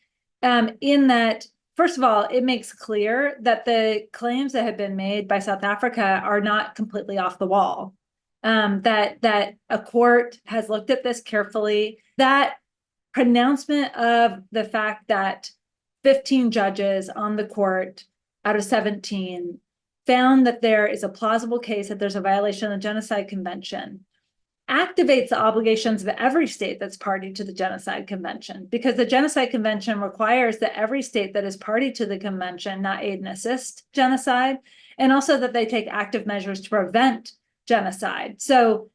in that, first of all, it makes clear that the claims that have been made by South Africa are not completely off the wall, that a court has looked at this carefully. That pronouncement of the fact that 15 judges on the court out of 17 found that there is a plausible case that there's a violation of the Genocide Convention activates the obligations of every state that's party to the Genocide Convention, because the Genocide Convention requires that every state that is party to the convention not aid and assist genocide, and also that they take active measures to prevent genocide. So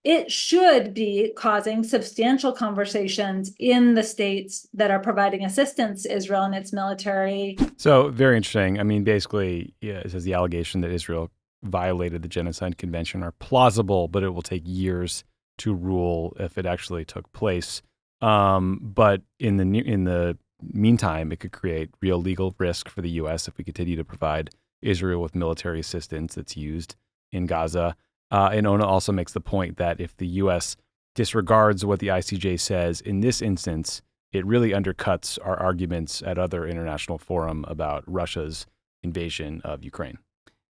it should be causing substantial conversations in the states that are providing assistance to Israel and its military. So very interesting. I mean, basically, it says the allegation that Israel violated the Genocide Convention are plausible, but it will take years to rule if it actually took place. But in the meantime, it could create real legal risk for the U.S. if we continue to provide Israel with military assistance that's used in Gaza. And Ona also makes the point that if the U.S. disregards what the ICJ says in this instance, it really undercuts our arguments at other international forum about Russia's invasion of Ukraine.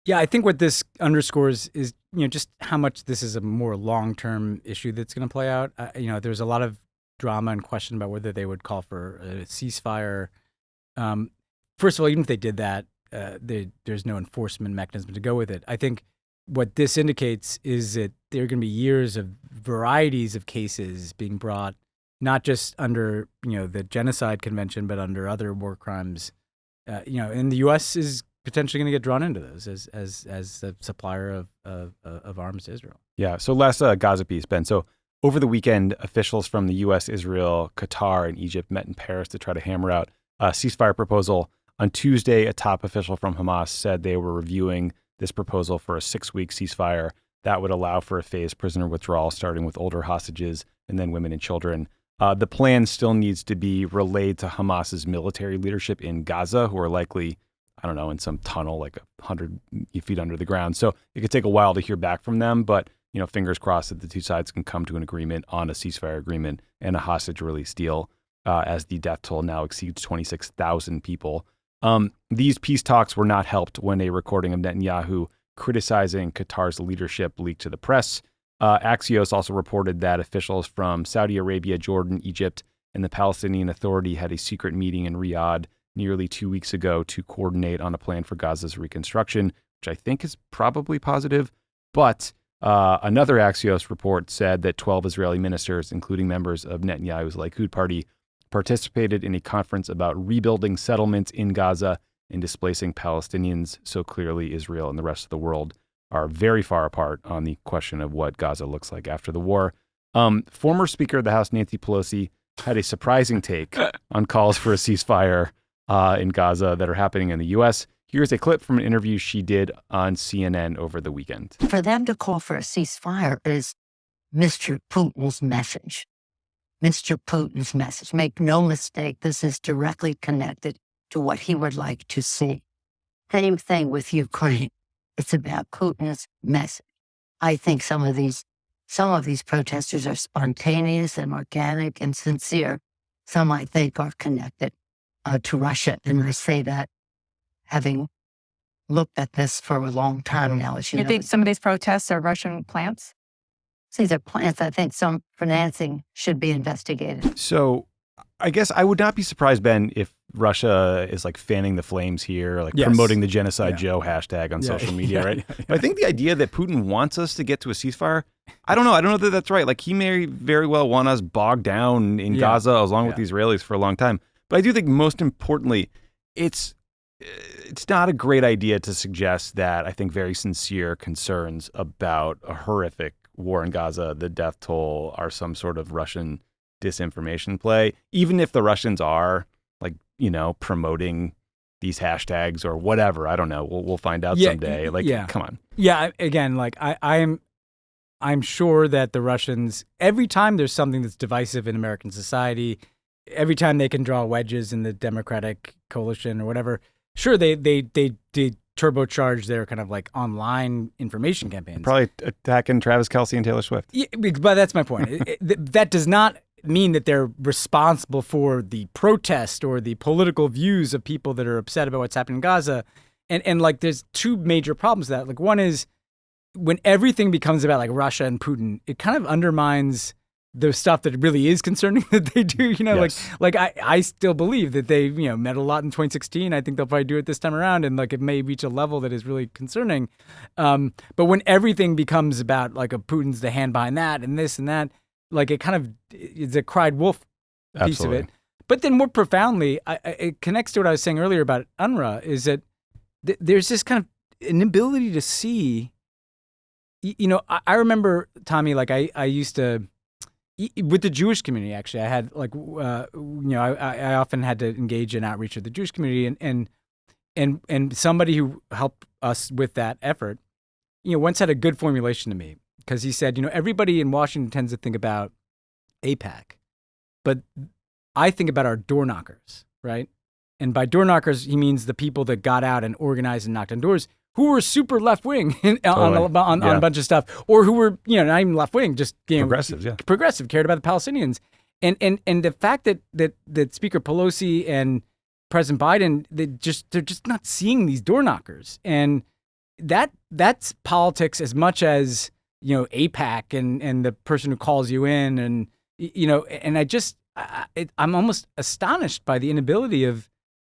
Yeah, I think what this underscores is, just how much this is a more long-term issue that's going to play out. There's a lot of drama and question about whether they would call for a ceasefire. First of all, even if they did that, there's no enforcement mechanism to go with it. I think what this indicates is that there are going to be years of varieties of cases being brought, not just under the Genocide Convention, but under other war crimes. And the U.S. is potentially going to get drawn into those as a supplier of arms to Israel. Yeah. So last Gaza piece, Ben. So over the weekend, officials from the U.S., Israel, Qatar, and Egypt met in Paris to try to hammer out a ceasefire proposal. On Tuesday, a top official from Hamas said they were reviewing this proposal for a 6-week ceasefire that would allow for a phased prisoner withdrawal, starting with older hostages and then women and children. The plan still needs to be relayed to Hamas's military leadership in Gaza, who are likely, in some tunnel 100 feet under the ground. So it could take a while to hear back from them, but fingers crossed that the two sides can come to an agreement on a ceasefire agreement and a hostage release deal. as the death toll now exceeds 26,000 people. These peace talks were not helped when a recording of Netanyahu criticizing Qatar's leadership leaked to the press. Axios also reported that officials from Saudi Arabia, Jordan, Egypt, and the Palestinian Authority had a secret meeting in Riyadh nearly 2 weeks ago to coordinate on a plan for Gaza's reconstruction, which I think is probably positive. But another Axios report said that 12 Israeli ministers, including members of Netanyahu's Likud party, participated in a conference about rebuilding settlements in Gaza and displacing Palestinians. So clearly Israel and the rest of the world are very far apart on the question of what Gaza looks like after the war. Former Speaker of the House, Nancy Pelosi, had a surprising take on calls for a ceasefire in Gaza that are happening in the U.S. Here's a clip from an interview she did on CNN over the weekend. For them to call for a ceasefire is Mr. Putin's message. Mr. Putin's message. Make no mistake, this is directly connected to what he would like to see. Same thing with Ukraine. It's about Putin's message. I think some of these protesters are spontaneous and organic and sincere. Some, I think, are connected to Russia. And I say that having looked at this for a long time now. As you know, think some of these protests are Russian plants? These are plants. I think some financing should be investigated. So I guess I would not be surprised, Ben, if Russia is like fanning the flames here, like promoting the Genocide Joe hashtag on social media, right? But I think the idea that Putin wants us to get to a ceasefire, I don't know that that's right. Like he may very well want us bogged down in Gaza along with the Israelis for a long time. But I do think most importantly, it's not a great idea to suggest that I think very sincere concerns about a horrific war in Gaza, the death toll, are some sort of Russian disinformation play, even if the Russians are like, promoting these hashtags or whatever. I don't know. We'll find out someday. Come on. Yeah. Again, like I'm sure that the Russians, every time there's something that's divisive in American society, every time they can draw wedges in the Democratic coalition or whatever, sure, they turbocharge their kind of like online information campaigns. Probably attacking Travis Kelce and Taylor Swift. Yeah, but that's my point. That does not mean that they're responsible for the protest or the political views of people that are upset about what's happening in Gaza. And like there's two major problems with that. Like one is when everything becomes about like Russia and Putin, it kind of undermines the stuff that really is concerning that they do, like I still believe that they, meddled a lot in 2016. I think they'll probably do it this time around. And like, it may reach a level that is really concerning. But when everything becomes about like Putin's the hand behind that and this and that, like it kind of is a cried wolf piece of it. But then more profoundly, it connects to what I was saying earlier about UNRWA is that there's this kind of inability to see, I remember, Tommy, like I used to, with the Jewish community, actually, I had like, I often had to engage in outreach with the Jewish community, and somebody who helped us with that effort, once had a good formulation to me because he said, everybody in Washington tends to think about AIPAC, but I think about our door knockers, right? And by door knockers, he means the people that got out and organized and knocked on doors, who were super left wing on a bunch of stuff, or who were not even left wing, just progressive, cared about the Palestinians, and the fact that Speaker Pelosi and President Biden they're just not seeing these door knockers, and that's politics as much as AIPAC and the person who calls you in, and and I'm almost astonished by the inability of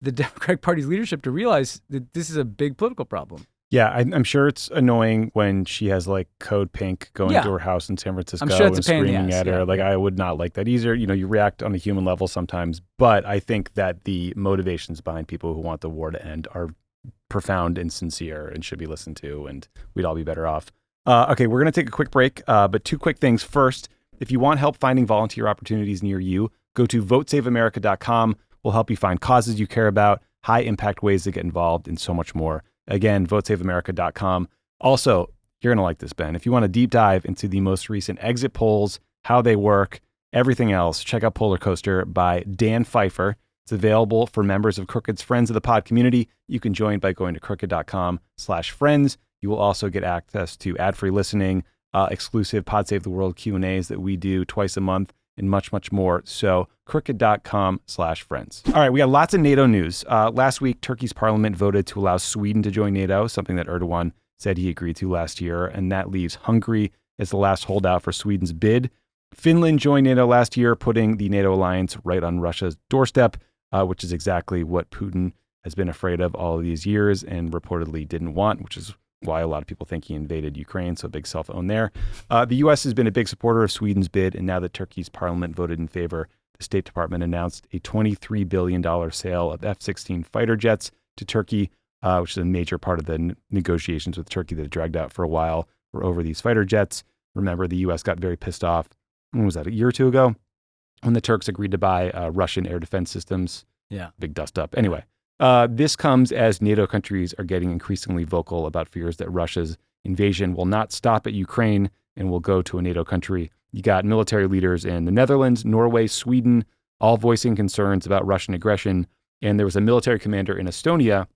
the Democratic Party's leadership to realize that this is a big political problem. Yeah, I'm sure it's annoying when she has like Code Pink going to her house in San Francisco and screaming at her. Like I would not like that either. You react on a human level sometimes, but I think that the motivations behind people who want the war to end are profound and sincere and should be listened to, and we'd all be better off. Okay, we're going to take a quick break, but two quick things. First, if you want help finding volunteer opportunities near you, go to votesaveamerica.com. We'll help you find causes you care about, high impact ways to get involved, and so much more. Again, votesaveamerica.com. Also, you're going to like this, Ben. If you want a deep dive into the most recent exit polls, how they work, everything else, check out Polar Coaster by Dan Pfeiffer. It's available for members of Crooked's Friends of the Pod community. You can join by going to crooked.com/friends. You will also get access to ad-free listening, exclusive Pod Save the World Q&As that we do twice a month, and much, much more. So crooked.com/friends. All right, we got lots of NATO news. Last week, Turkey's parliament voted to allow Sweden to join NATO, something that Erdogan said he agreed to last year. And that leaves Hungary as the last holdout for Sweden's bid. Finland joined NATO last year, putting the NATO alliance right on Russia's doorstep, which is exactly what Putin has been afraid of all of these years and reportedly didn't want, which is why a lot of people think he invaded Ukraine. So big self-own there. The U.S. has been a big supporter of Sweden's bid, and now that Turkey's parliament voted in favor, the State Department announced a $23 billion sale of F-16 fighter jets to Turkey, which is a major part of the negotiations with Turkey that dragged out for a while were over these fighter jets. Remember, the U.S. got very pissed off, when was that, a year or two ago, when the Turks agreed to buy Russian air defense systems. Yeah. Big dust up. Anyway, this comes as NATO countries are getting increasingly vocal about fears that Russia's invasion will not stop at Ukraine and will go to a NATO country. You got military leaders in the Netherlands, Norway, Sweden, all voicing concerns about Russian aggression. And there was a military commander in Estonia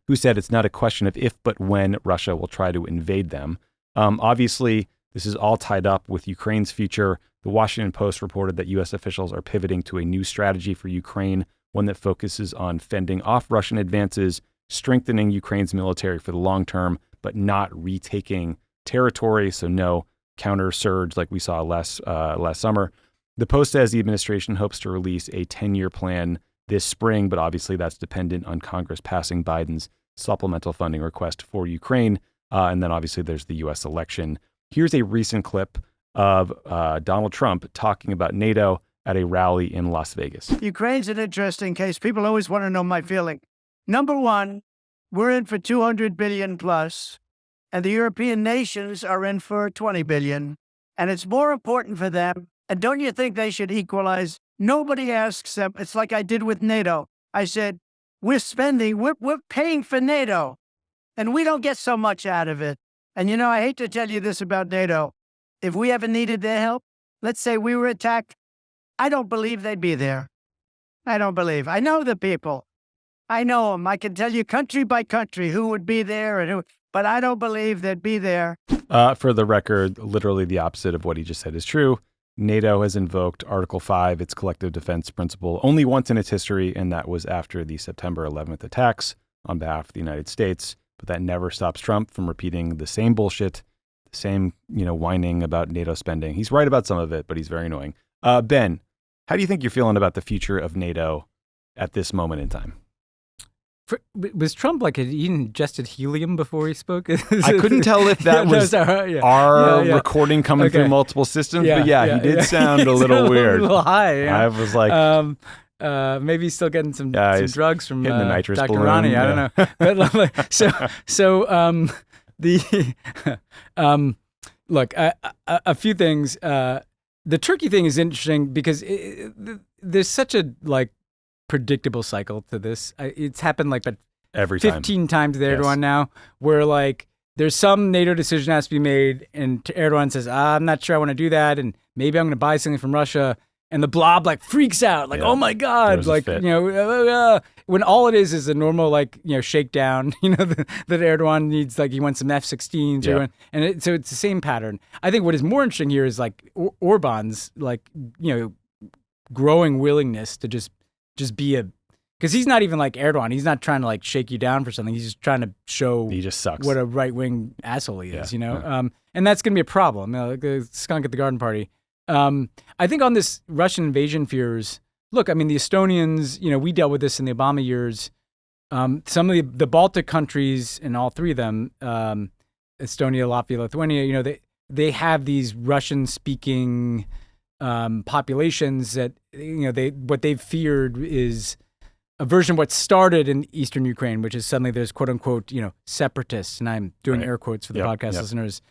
who said it's not a question of if, but when Russia will try to invade them. Obviously, this is all tied up with Ukraine's future. The Washington Post reported that U.S. officials are pivoting to a new strategy for Ukraine, one that focuses on fending off Russian advances, strengthening Ukraine's military for the long term, but not retaking territory, so no counter surge like we saw last summer. The Post says the administration hopes to release a 10-year plan this spring, but obviously that's dependent on Congress passing Biden's supplemental funding request for Ukraine. And then obviously there's the U.S. election. Here's a recent clip of Donald Trump talking about NATO at a rally in Las Vegas. Ukraine's an interesting case. People always want to know my feeling. Number one, we're in for 200 billion plus, and the European nations are in for 20 billion. And it's more important for them. And don't you think they should equalize? Nobody asks them. It's like I did with NATO. I said, we're paying for NATO, and we don't get so much out of it. And I hate to tell you this about NATO. If we ever needed their help, let's say we were attacked, I don't believe they'd be there. I don't believe. I know the people. I know them. I can tell you country by country who would be there and who, but I don't believe they'd be there. For the record, literally the opposite of what he just said is true. NATO has invoked Article 5, its collective defense principle, only once in its history, and that was after the September 11th attacks on behalf of the United States. But that never stops Trump from repeating the same bullshit, the same, whining about NATO spending. He's right about some of it, but he's very annoying. Ben, how do you think you're feeling about the future of NATO at this moment in time? Was Trump like, had he ingested helium before he spoke? I couldn't tell if that was our recording coming through multiple systems, but he did sound a little weird. A little high. Yeah. I was like, maybe he's still getting some drugs from hitting the nitrous Dr. balloon. Ronnie. I don't know. But look, a few things. The Turkey thing is interesting because there's such a predictable cycle to this. It's happened every 15 times to Erdogan now, where there's some NATO decision has to be made, and Erdogan says, I'm not sure I want to do that, and maybe I'm going to buy something from Russia, and the blob freaks out, oh my God, when all it is a normal shakedown, that Erdogan needs, he wants some F-16s, so it's the same pattern. I think what is more interesting here is Orban's growing willingness to just be because he's not even like Erdogan. He's not trying to shake you down for something. He's just trying to show he just sucks. What a right-wing asshole he is, and that's going to be a problem. The skunk at the garden party. I think on this Russian invasion fears, look, the Estonians, we dealt with this in the Obama years. Some of the Baltic countries, and all three of them, Estonia, Latvia, Lithuania, they have these Russian-speaking populations that what they've feared is a version of what started in eastern Ukraine, which is suddenly there's quote unquote separatists, and I'm doing air quotes for the podcast listeners,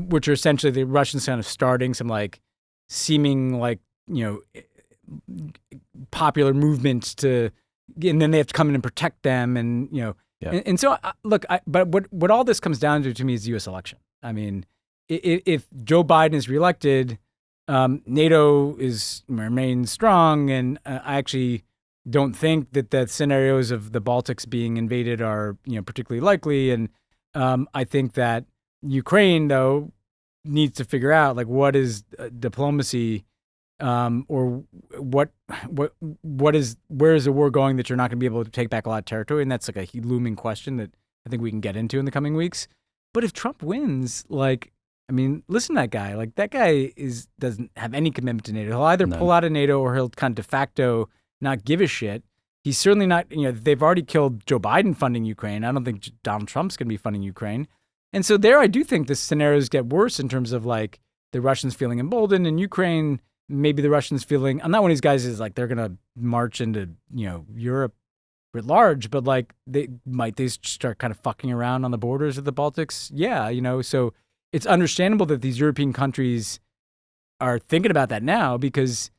which are essentially the Russians kind of starting some seeming popular movements and then they have to come in and protect them, and and so look, but what all this comes down to me is the U.S. election. If Joe Biden is reelected, NATO remains strong, and I actually don't think that the scenarios of the Baltics being invaded are particularly likely. And I think that Ukraine, though, needs to figure out what is diplomacy or where is the war going that you're not going to be able to take back a lot of territory? And that's like a looming question that I think we can get into in the coming weeks. But if Trump wins, like, I mean, listen to that guy. Like, that guy doesn't have any commitment to NATO. He'll either pull out of NATO or he'll kind of de facto not give a shit. He's certainly not, they've already killed Joe Biden funding Ukraine. I don't think Donald Trump's going to be funding Ukraine. And so there, I do think the scenarios get worse in terms of like the Russians feeling emboldened in Ukraine. Maybe the Russians feeling, I'm not one of these guys is like, they're going to march into, Europe at large, but like they start kind of fucking around on the borders of the Baltics. Yeah. So it's understandable that these European countries are thinking about that now because,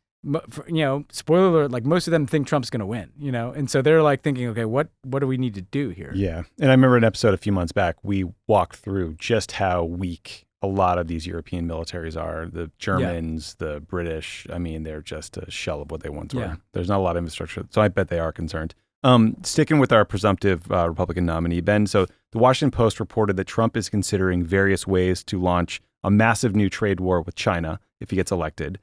spoiler alert, like most of them think Trump's going to win, and so they're like thinking, okay, what do we need to do here? Yeah. And I remember an episode a few months back, we walked through just how weak a lot of these European militaries are. The Germans, the British, I mean, they're just a shell of what they once were. There's not a lot of infrastructure. So I bet they are concerned. Sticking with our presumptive Republican nominee, Ben, so the Washington Post reported that Trump is considering various ways to launch a massive new trade war with China if he gets elected.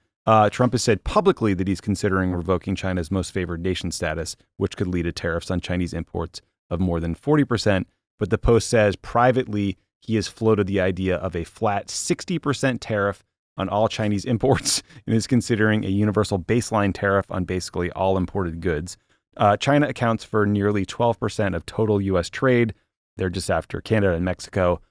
Trump has said publicly that he's considering revoking China's most favored nation status, which could lead to tariffs on Chinese imports of more than 40%. But the Post says privately he has floated the idea of a flat 60% tariff on all Chinese imports and is considering a universal baseline tariff on basically all imported goods. China accounts for nearly 12% of total U.S. trade. They're just after Canada and Mexico.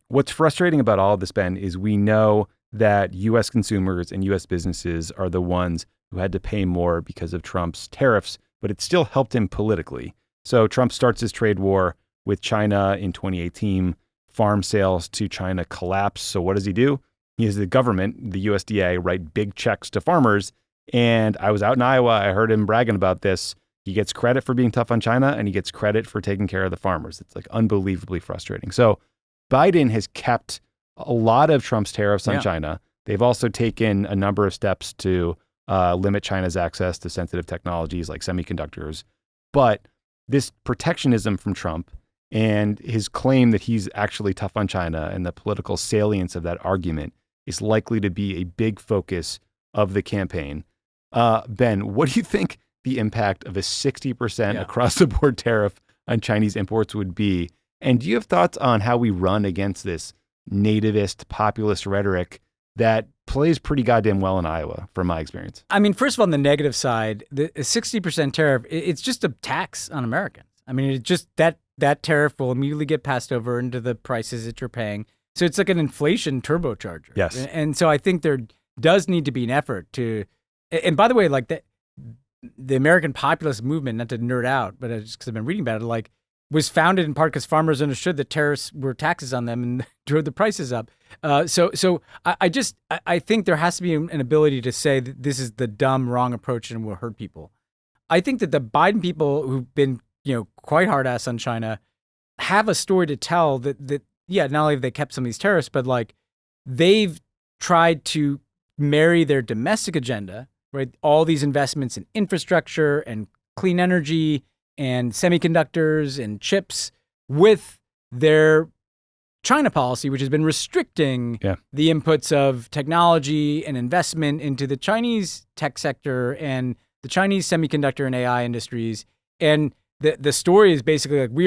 What's frustrating about all of this, Ben, is we know that U.S. consumers and U.S. businesses are the ones who had to pay more because of Trump's tariffs, but it still helped him politically. So Trump starts his trade war with China in 2018. Farm sales to China collapse. So what does he do? He has the government, the USDA, write big checks to farmers. And I was out in Iowa. I heard him bragging about this. He gets credit for being tough on China, and he gets credit for taking care of the farmers. It's like unbelievably frustrating. So Biden has kept a lot of Trump's tariffs on China. They've also taken a number of steps to limit China's access to sensitive technologies like semiconductors. But this protectionism from Trump and his claim that he's actually tough on China and the political salience of that argument is likely to be a big focus of the campaign. Ben, what do you think the impact of a 60% across the board tariff on Chinese imports would be? And do you have thoughts on how we run against this nativist populist rhetoric that plays pretty goddamn well in Iowa, from my experience? I mean, first of all, on the negative side, the 60% tariff, it's just a tax on Americans. I mean, it just that tariff will immediately get passed over into the prices that you're paying. So it's like an inflation turbocharger. Yes. And so I think there does need to be an effort to, and by the way, like the American populist movement, not to nerd out, but just because I've been reading about it, like was founded in part because farmers understood that tariffs were taxes on them and drove the prices up. So I think there has to be an ability to say that this is the dumb, wrong approach and will hurt people. I think that the Biden people who've been, quite hard ass on China have a story to tell that not only have they kept some of these tariffs, but like they've tried to marry their domestic agenda, right? All these investments in infrastructure and clean energy and semiconductors and chips with their China policy, which has been restricting the inputs of technology and investment into the Chinese tech sector and the Chinese semiconductor and AI industries. And the story is basically like we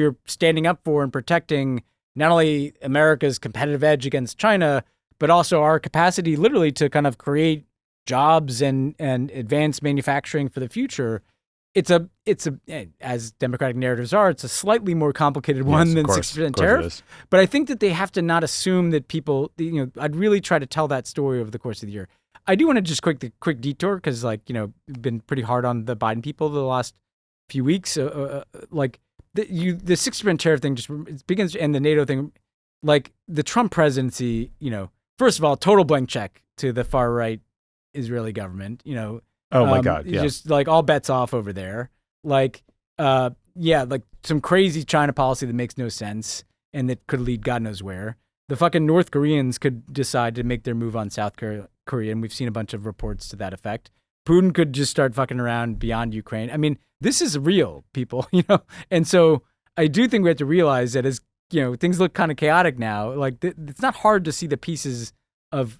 are standing up for and protecting not only America's competitive edge against China, but also our capacity literally to kind of create jobs and advance manufacturing for the future. It's a as democratic narratives are, it's a slightly more complicated one than 6% tariff. But I think that they have to not assume that people, I'd really try to tell that story over the course of the year. I do want to just quick detour because been pretty hard on the Biden people the last few weeks. The 6% tariff thing it begins, and the NATO thing, like the Trump presidency, first of all, total blank check to the far right Israeli government, Oh my God! Yeah, just like all bets off over there. Like, like some crazy China policy that makes no sense and that could lead God knows where. The fucking North Koreans could decide to make their move on South Korea, and we've seen a bunch of reports to that effect. Putin could just start fucking around beyond Ukraine. I mean, this is real, people, And so I do think we have to realize that as things look kind of chaotic now. Like it's not hard to see the pieces of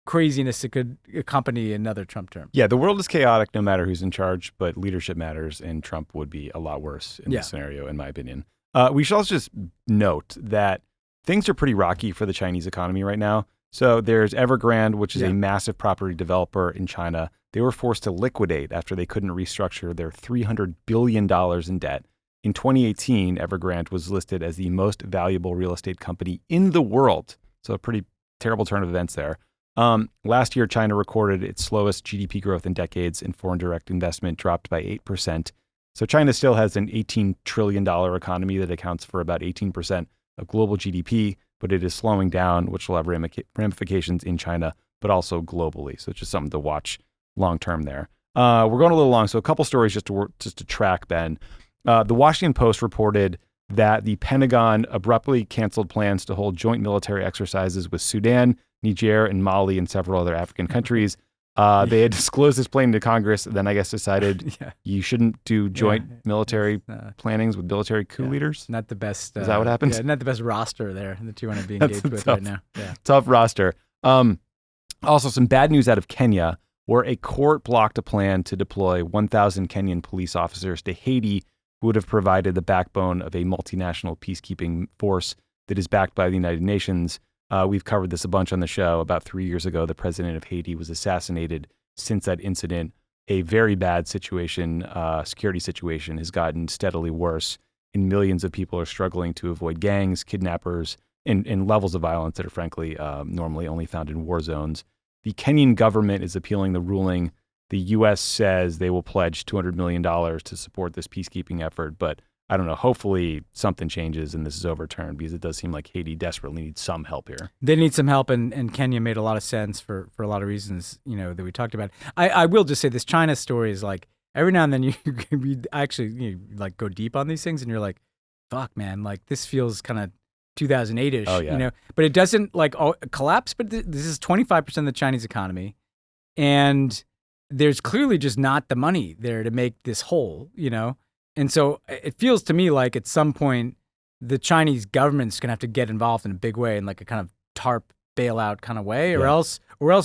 craziness that could accompany another Trump term. Yeah, the world is chaotic no matter who's in charge, but leadership matters, and Trump would be a lot worse in this scenario, in my opinion. We should also just note that things are pretty rocky for the Chinese economy right now. So there's Evergrande, which is a massive property developer in China. They were forced to liquidate after they couldn't restructure their $300 billion in debt. In 2018, Evergrande was listed as the most valuable real estate company in the world. So a pretty terrible turn of events there. Last year, China recorded its slowest GDP growth in decades, and foreign direct investment dropped by 8%. So China still has an $18 trillion economy that accounts for about 18% of global GDP, but it is slowing down, which will have ramifications in China, but also globally. So it's just something to watch long term there. We're going a little long, so a couple stories just to track, Ben. The Washington Post reported that the Pentagon abruptly canceled plans to hold joint military exercises with Sudan, Niger, and Mali, and several other African countries. They had disclosed this plan to Congress, then I guess decided you shouldn't do joint military plannings with military coup leaders. Not the best. Is that what happened? Yeah, not the best roster there that you want to be engaged with right now. Yeah. Tough roster. Also, some bad news out of Kenya, where a court blocked a plan to deploy 1,000 Kenyan police officers to Haiti, who would have provided the backbone of a multinational peacekeeping force that is backed by the United Nations. We've covered this a bunch on the show. About 3 years ago, the president of Haiti was assassinated. Since that incident, a very bad situation, security situation, has gotten steadily worse, and millions of people are struggling to avoid gangs, kidnappers, and levels of violence that are frankly normally only found in war zones. The Kenyan government is appealing the ruling. The U.S. says they will pledge $200 million to support this peacekeeping effort, but I don't know. Hopefully something changes and this is overturned, because it does seem like Haiti desperately needs some help here. They need some help, and Kenya made a lot of sense for a lot of reasons, that we talked about. I will just say this China story is like, every now and then you actually like go deep on these things, and you're like, fuck, man, like this feels kind of 2008-ish, but it doesn't like collapse. But this is 25% of the Chinese economy, and there's clearly just not the money there to make this whole, And so it feels to me like at some point the Chinese government's gonna have to get involved in a big way, in like a kind of TARP bailout kind of way, or else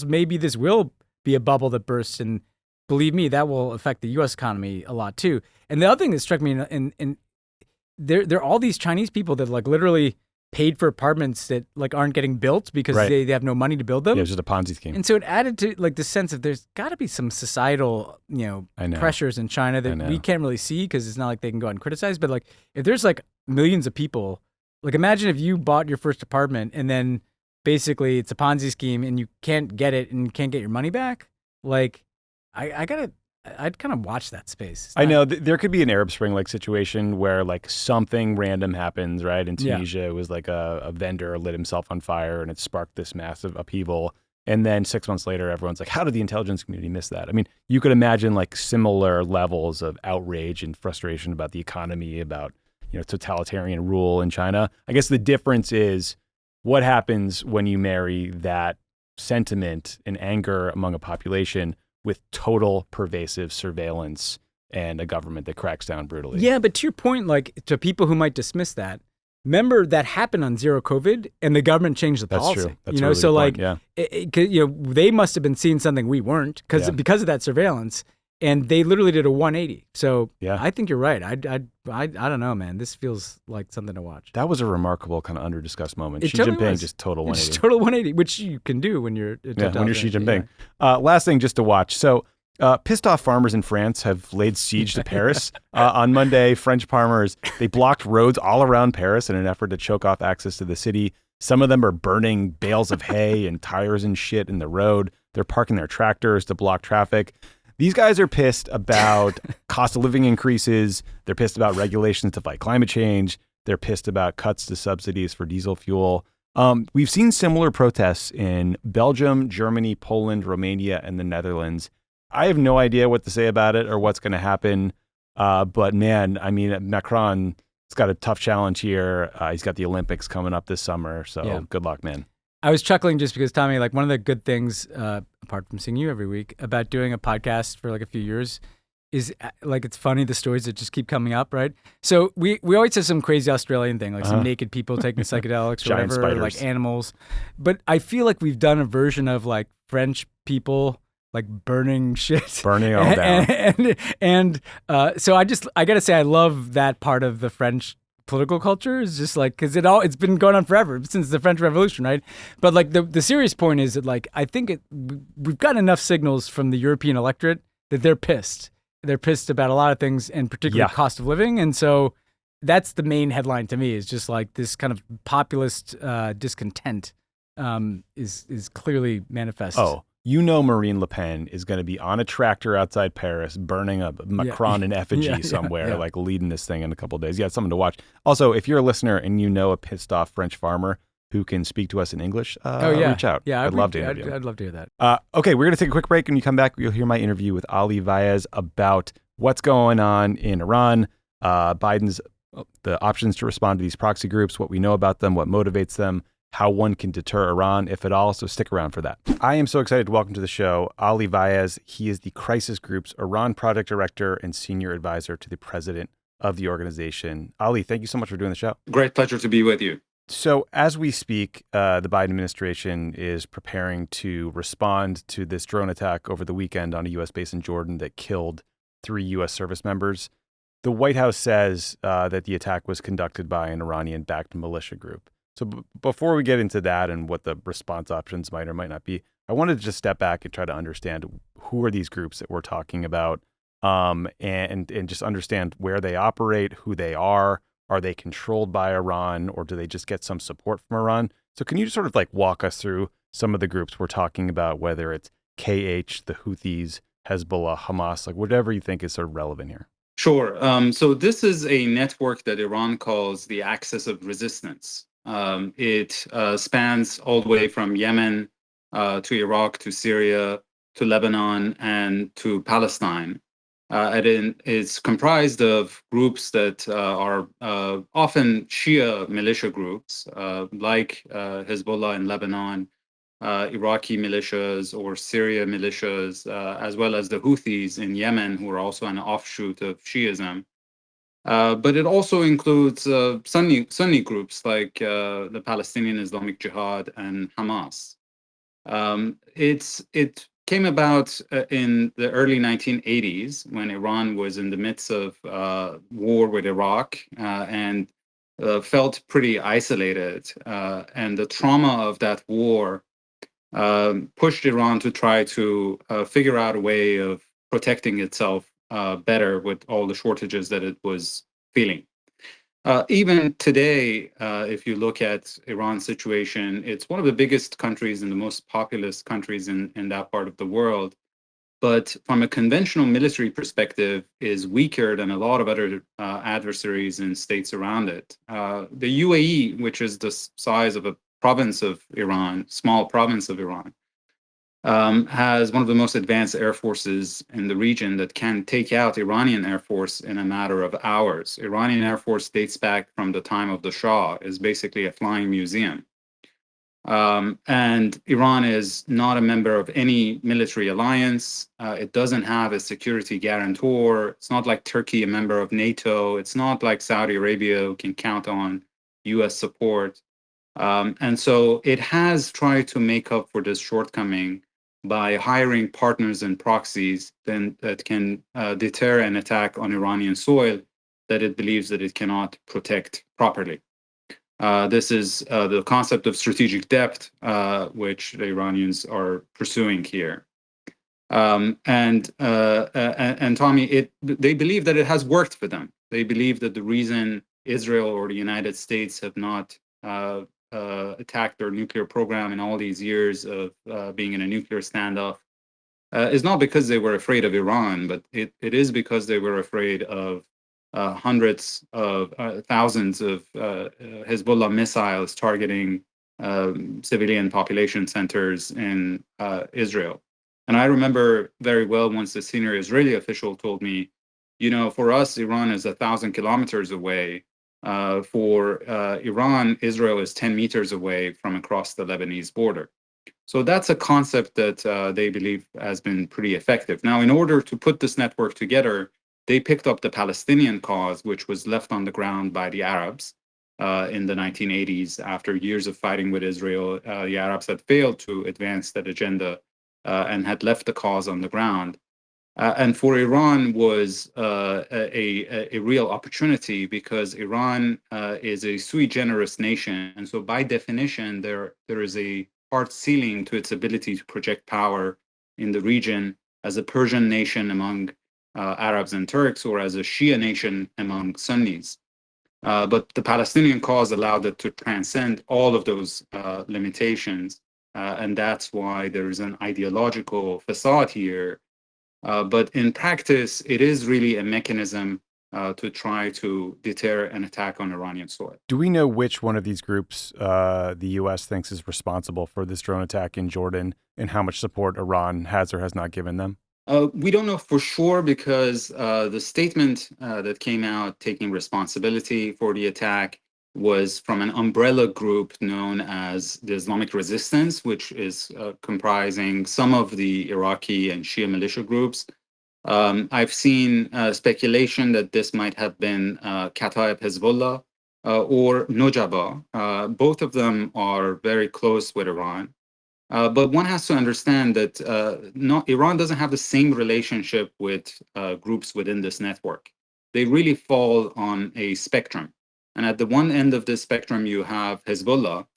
maybe this will be a bubble that bursts, and believe me, that will affect the U.S. economy a lot too. And the other thing that struck me, in there are all these Chinese people that like literally paid for apartments that like aren't getting built because they have no money to build them. Yeah, it's just a Ponzi scheme. And so it added to like the sense of there's got to be some societal, pressures in China that we can't really see, because it's not like they can go out and criticize. But like if there's like millions of people, like imagine if you bought your first apartment and then basically it's a Ponzi scheme and you can't get it and you can't get your money back. Like I'd kind of watch that space. I know there could be an Arab Spring like situation where like something random happens, right? In Tunisia, it was like a vendor lit himself on fire and it sparked this massive upheaval. And then 6 months later, everyone's like, how did the intelligence community miss that? I mean, you could imagine like similar levels of outrage and frustration about the economy, about, totalitarian rule in China. I guess the difference is what happens when you marry that sentiment and anger among a population with total pervasive surveillance and a government that cracks down brutally. Yeah, but to your point, like to people who might dismiss that, remember that happened on zero COVID, and the government changed the policy. That's true. That's really so like, they must have been seeing something we weren't because of that surveillance, and they literally did a 180. So I think you're right. I don't know, man. This feels like something to watch. That was a remarkable kind of under-discussed moment. Xi Jinping just total 180. Just total 180, which you can do when you're when you're Xi Jinping. Last thing just to watch. So pissed off farmers in France have laid siege to Paris. On Monday, French farmers, they blocked roads all around Paris in an effort to choke off access to the city. Some of them are burning bales of hay and tires and shit in the road. They're parking their tractors to block traffic. These guys are pissed about cost of living increases. They're pissed about regulations to fight climate change. They're pissed about cuts to subsidies for diesel fuel. We've seen similar protests in Belgium, Germany, Poland, Romania, and the Netherlands. I have no idea what to say about it or what's going to happen. But man, I mean, Macron has got a tough challenge here. He's got the Olympics coming up this summer. So good luck, man. I was chuckling just because, Tommy, like one of the good things, apart from seeing you every week, about doing a podcast for like a few years is like, it's funny, the stories that just keep coming up, right? So we always have some crazy Australian thing, like some naked people taking psychedelics or Giant whatever, spiders. like animals. But I feel like we've done a version of like French people like burning shit. Burning it all down. And so I gotta say, I love that part of the French political culture. Is just like, because it's been going on forever since the French Revolution, right? But like the serious point is that, like, I think we've gotten enough signals from the European electorate that they're pissed. They're pissed about a lot of things, and particularly cost of living. And so that's the main headline to me, is just like this kind of populist discontent is clearly manifest. Oh, you know, Marine Le Pen is going to be on a tractor outside Paris, burning a Macron in effigy somewhere, like leading this thing in a couple of days. Yeah, it's something to watch. Also, if you're a listener and you know a pissed off French farmer who can speak to us in English, reach out. Yeah, I'd love to interview him. I'd love to hear that. Okay, we're going to take a quick break. When you come back, you'll hear my interview with Ali Vaez about what's going on in Iran, Biden's the options to respond to these proxy groups, what we know about them, what motivates them, how one can deter Iran, if at all. So stick around for that. I am so excited to welcome to the show Ali Vaez. He is the Crisis Group's Iran Project Director and Senior Advisor to the President of the organization. Ali, thank you so much for doing the show. Great pleasure to be with you. So as we speak, the Biden administration is preparing to respond to this drone attack over the weekend on a U.S. base in Jordan that killed 3 U.S. service members. The White House says that the attack was conducted by an Iranian-backed militia group. So before we get into that and what the response options might or might not be, I wanted to just step back and try to understand who are these groups that we're talking about, and just understand where they operate, who they are. Are they controlled by Iran, or do they just get some support from Iran? So can you just sort of like walk us through some of the groups we're talking about, whether it's KH, the Houthis, Hezbollah, Hamas, like whatever you think is sort of relevant here? Sure. So this is a network that Iran calls the Axis of Resistance. It spans all the way from Yemen to Iraq, to Syria, to Lebanon, and to Palestine. And it's comprised of groups that are often Shia militia groups, like Hezbollah in Lebanon, Iraqi militias or Syria militias, as well as the Houthis in Yemen, who are also an offshoot of Shiism. But it also includes Sunni groups like the Palestinian Islamic Jihad and Hamas. It came about in the early 1980s when Iran was in the midst of war with Iraq and felt pretty isolated. And the trauma of that war pushed Iran to try to figure out a way of protecting itself better with all the shortages that it was feeling. Even today, if you look at Iran's situation, it's one of the biggest countries and the most populous countries in that part of the world. But from a conventional military perspective, is weaker than a lot of other adversaries and states around it. The UAE, which is the size of a province of Iran, small province of Iran, has one of the most advanced air forces in the region that can take out Iranian Air Force in a matter of hours. Iranian Air Force dates back from the time of the Shah, is basically a flying museum. And Iran is not a member of any military alliance. It doesn't have a security guarantor. It's not like Turkey, a member of NATO. It's not like Saudi Arabia, who can count on US support. And so it has tried to make up for this shortcoming by hiring partners and proxies that can deter an attack on Iranian soil that it believes that it cannot protect properly. This is the concept of strategic depth, which the Iranians are pursuing here. And Tommy, they believe that it has worked for them. They believe that the reason Israel or the United States have not attacked their nuclear program in all these years of being in a nuclear standoff is not because they were afraid of Iran, but it is because they were afraid of hundreds of thousands of Hezbollah missiles targeting civilian population centers in Israel. And I remember very well once the senior Israeli official told me, you know, for us, Iran is 1,000 kilometers away. For Iran, Israel is 10 meters away from across the Lebanese border. So that's a concept that they believe has been pretty effective. Now, in order to put this network together, they picked up the Palestinian cause, which was left on the ground by the Arabs in the 1980s. After years of fighting with Israel, the Arabs had failed to advance that agenda and had left the cause on the ground. And for Iran was a real opportunity because Iran is a sui generis nation. And so by definition, there is a hard ceiling to its ability to project power in the region as a Persian nation among Arabs and Turks or as a Shia nation among Sunnis. But the Palestinian cause allowed it to transcend all of those limitations. And that's why there is an ideological facade here. But in practice, it is really a mechanism to try to deter an attack on Iranian soil. Do we know which one of these groups the U.S. thinks is responsible for this drone attack in Jordan and how much support Iran has or has not given them? We don't know for sure because the statement that came out taking responsibility for the attack was from an umbrella group known as the Islamic Resistance, which is comprising some of the Iraqi and Shia militia groups. I've seen speculation that this might have been Kataib Hezbollah or Nojaba. Both of them are very close with Iran. But one has to understand that Iran doesn't have the same relationship with groups within this network. They really fall on a spectrum. And at the one end of this spectrum, you have Hezbollah,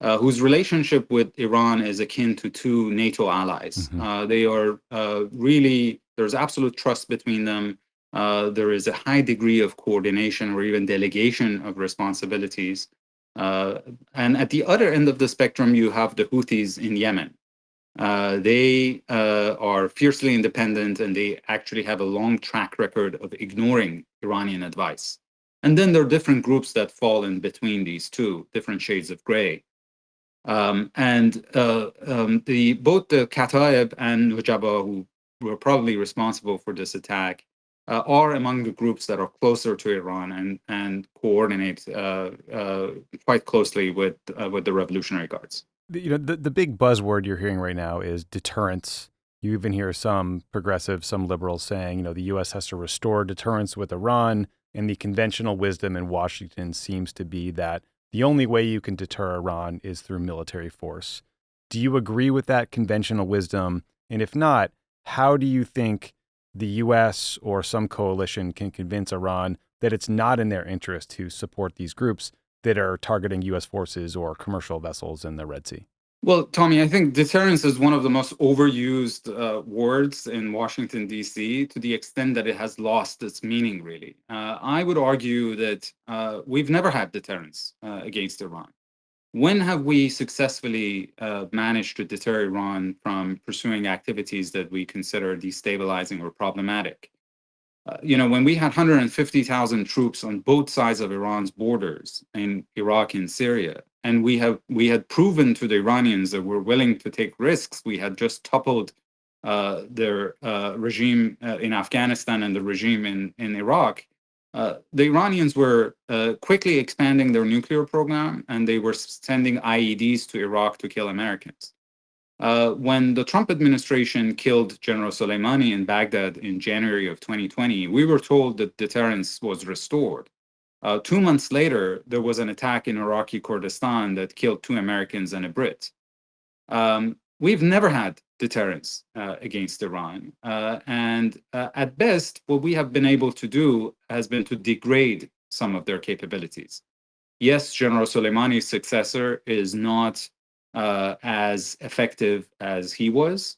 whose relationship with Iran is akin to two NATO allies. They are really, there's absolute trust between them. There is a high degree of coordination or even delegation of responsibilities. And at the other end of the spectrum, you have the Houthis in Yemen. They are fiercely independent and they actually have a long track record of ignoring Iranian advice. And then there are different groups that fall in between these two, different shades of gray. Both the Kataib and Nujaba, who were probably responsible for this attack, are among the groups that are closer to Iran and coordinate quite closely with the Revolutionary Guards. The big buzzword you're hearing right now is deterrence. You even hear some progressives, some liberals saying, the U.S. has to restore deterrence with Iran, and the conventional wisdom in Washington seems to be that the only way you can deter Iran is through military force. Do you agree with that conventional wisdom? And if not, how do you think the U.S. or some coalition can convince Iran that it's not in their interest to support these groups that are targeting U.S. forces or commercial vessels in the Red Sea? Well, Tommy, I think deterrence is one of the most overused words in Washington, D.C., to the extent that it has lost its meaning, really. I would argue that we've never had deterrence against Iran. When have we successfully managed to deter Iran from pursuing activities that we consider destabilizing or problematic? When we had 150,000 troops on both sides of Iran's borders in Iraq and Syria, and we had proven to the Iranians that we're willing to take risks. We had just toppled their regime in Afghanistan and the regime in Iraq. The Iranians were quickly expanding their nuclear program, and they were sending IEDs to Iraq to kill Americans. When the Trump administration killed General Soleimani in Baghdad in January of 2020, we were told that deterrence was restored. 2 months later, there was an attack in Iraqi Kurdistan that killed 2 Americans and a Brit. We've never had deterrence against Iran. And at best, what we have been able to do has been to degrade some of their capabilities. Yes, General Soleimani's successor is not as effective as he was,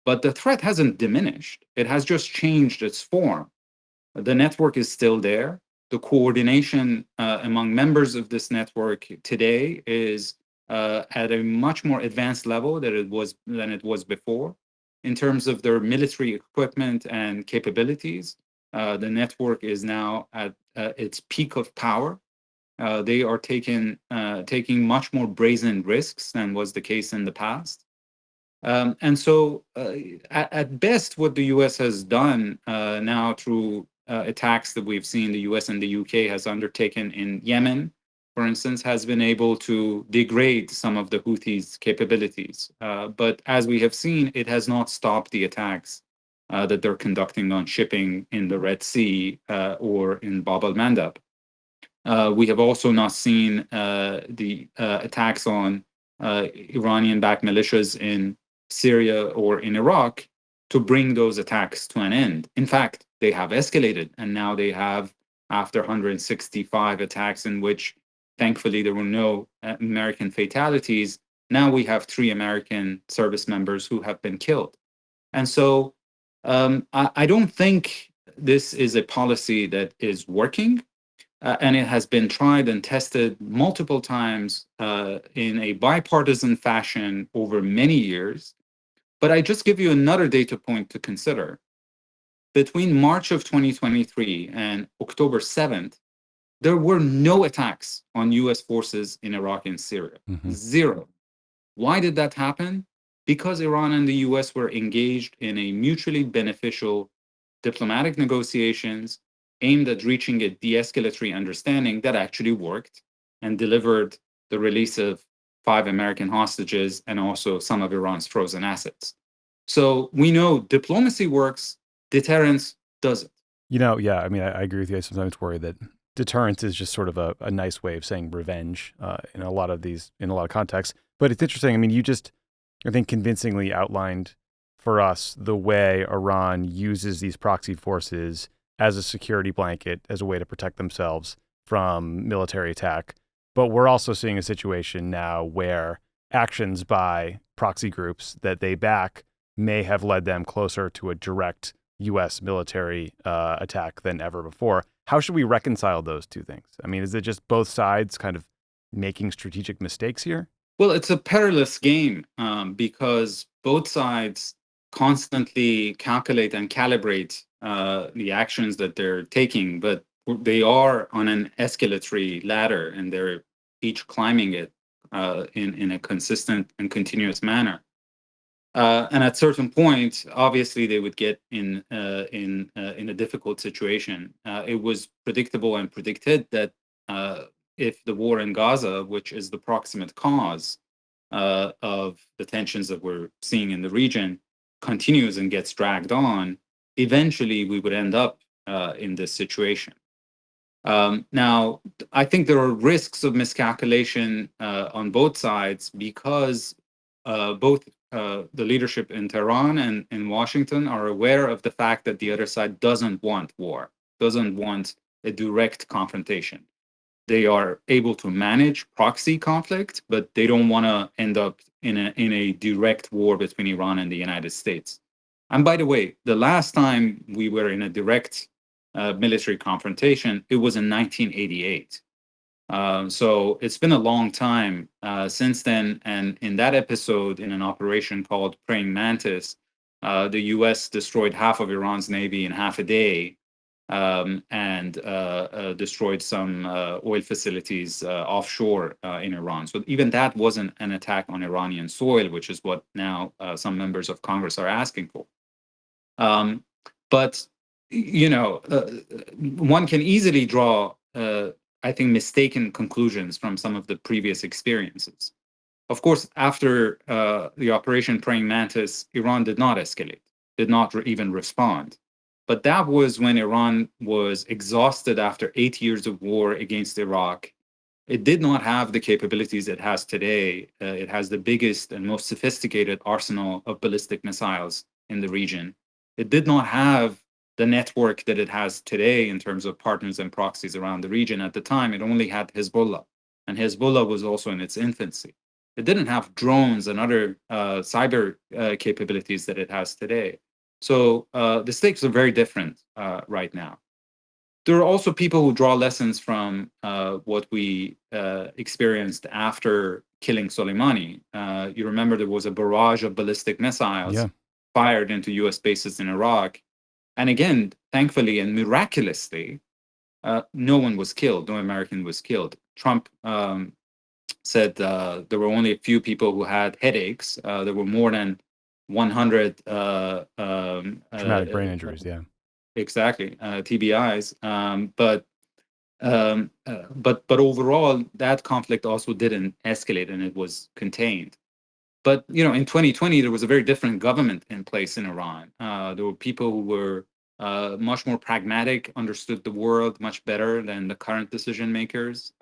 but the threat hasn't diminished. It has just changed its form. The network is still there. The coordination among members of this network today is at a much more advanced level than it was before. In terms of their military equipment and capabilities, the network is now at its peak of power. They are taking much more brazen risks than was the case in the past. And so at best, what the U.S. has done now through attacks that we've seen the U.S. and the U.K. has undertaken in Yemen, for instance, has been able to degrade some of the Houthis' capabilities. But as we have seen, it has not stopped the attacks that they're conducting on shipping in the Red Sea or in Bab el-Mandab. We have also not seen the attacks on Iranian-backed militias in Syria or in Iraq to bring those attacks to an end. In fact, they have escalated, and now they have, after 165 attacks in which, thankfully, there were no American fatalities, now we have 3 American service members who have been killed. And so I don't think this is a policy that is working. And it has been tried and tested multiple times in a bipartisan fashion over many years. But I just give you another data point to consider. Between March of 2023 and October 7th, there were no attacks on US forces in Iraq and Syria. Zero. Why did that happen? Because Iran and the US were engaged in a mutually beneficial diplomatic negotiations aimed at reaching a de-escalatory understanding that actually worked and delivered the release of 5 American hostages and also some of Iran's frozen assets. So we know diplomacy works, deterrence doesn't. Yeah, I mean, I agree with you. I sometimes worry that deterrence is just sort of a nice way of saying revenge in a lot of contexts. But it's interesting. I mean, you just, I think, convincingly outlined for us the way Iran uses these proxy forces as a security blanket, as a way to protect themselves from military attack. But we're also seeing a situation now where actions by proxy groups that they back may have led them closer to a direct U.S. military attack than ever before. How should we reconcile those two things? I mean, is it just both sides kind of making strategic mistakes here? Well, it's a perilous game because both sides constantly calculate and calibrate the actions that they're taking, but they are on an escalatory ladder and they're each climbing it in a consistent and continuous manner. And at a certain point, obviously, they would get in a difficult situation. It was predictable and predicted that if the war in Gaza, which is the proximate cause of the tensions that we're seeing in the region, continues and gets dragged on, eventually we would end up in this situation. Now, I think there are risks of miscalculation on both sides because both the leadership in Tehran and in Washington are aware of the fact that the other side doesn't want war, doesn't want a direct confrontation. They are able to manage proxy conflict, but they don't want to end up in a direct war between Iran and the United States. And by the way, the last time we were in a direct military confrontation, it was in 1988. So it's been a long time since then. And in that episode, in an operation called Praying Mantis, the US destroyed half of Iran's navy in half a day and destroyed some oil facilities offshore in Iran. So even that wasn't an attack on Iranian soil, which is what now some members of Congress are asking for. But, one can easily draw I think, mistaken conclusions from some of the previous experiences. Of course, after the Operation Praying Mantis, Iran did not escalate, did not even respond. But that was when Iran was exhausted after 8 years of war against Iraq. It did not have the capabilities it has today. It has the biggest and most sophisticated arsenal of ballistic missiles in the region. It did not have the network that it has today in terms of partners and proxies around the region. At the time, it only had Hezbollah, and Hezbollah was also in its infancy. It didn't have drones and other cyber capabilities that it has today. So the stakes are very different right now. There are also people who draw lessons from what we experienced after killing Soleimani. You remember there was a barrage of ballistic missiles fired into US bases in Iraq. And again, thankfully and miraculously, no one was killed, no American was killed. Trump said there were only a few people who had headaches. There were more than 100 traumatic brain injuries, exactly, TBIs. But But overall, that conflict also didn't escalate, and it was contained. But in 2020, there was a very different government in place in Iran. There were people who were much more pragmatic, understood the world much better than the current decision makers.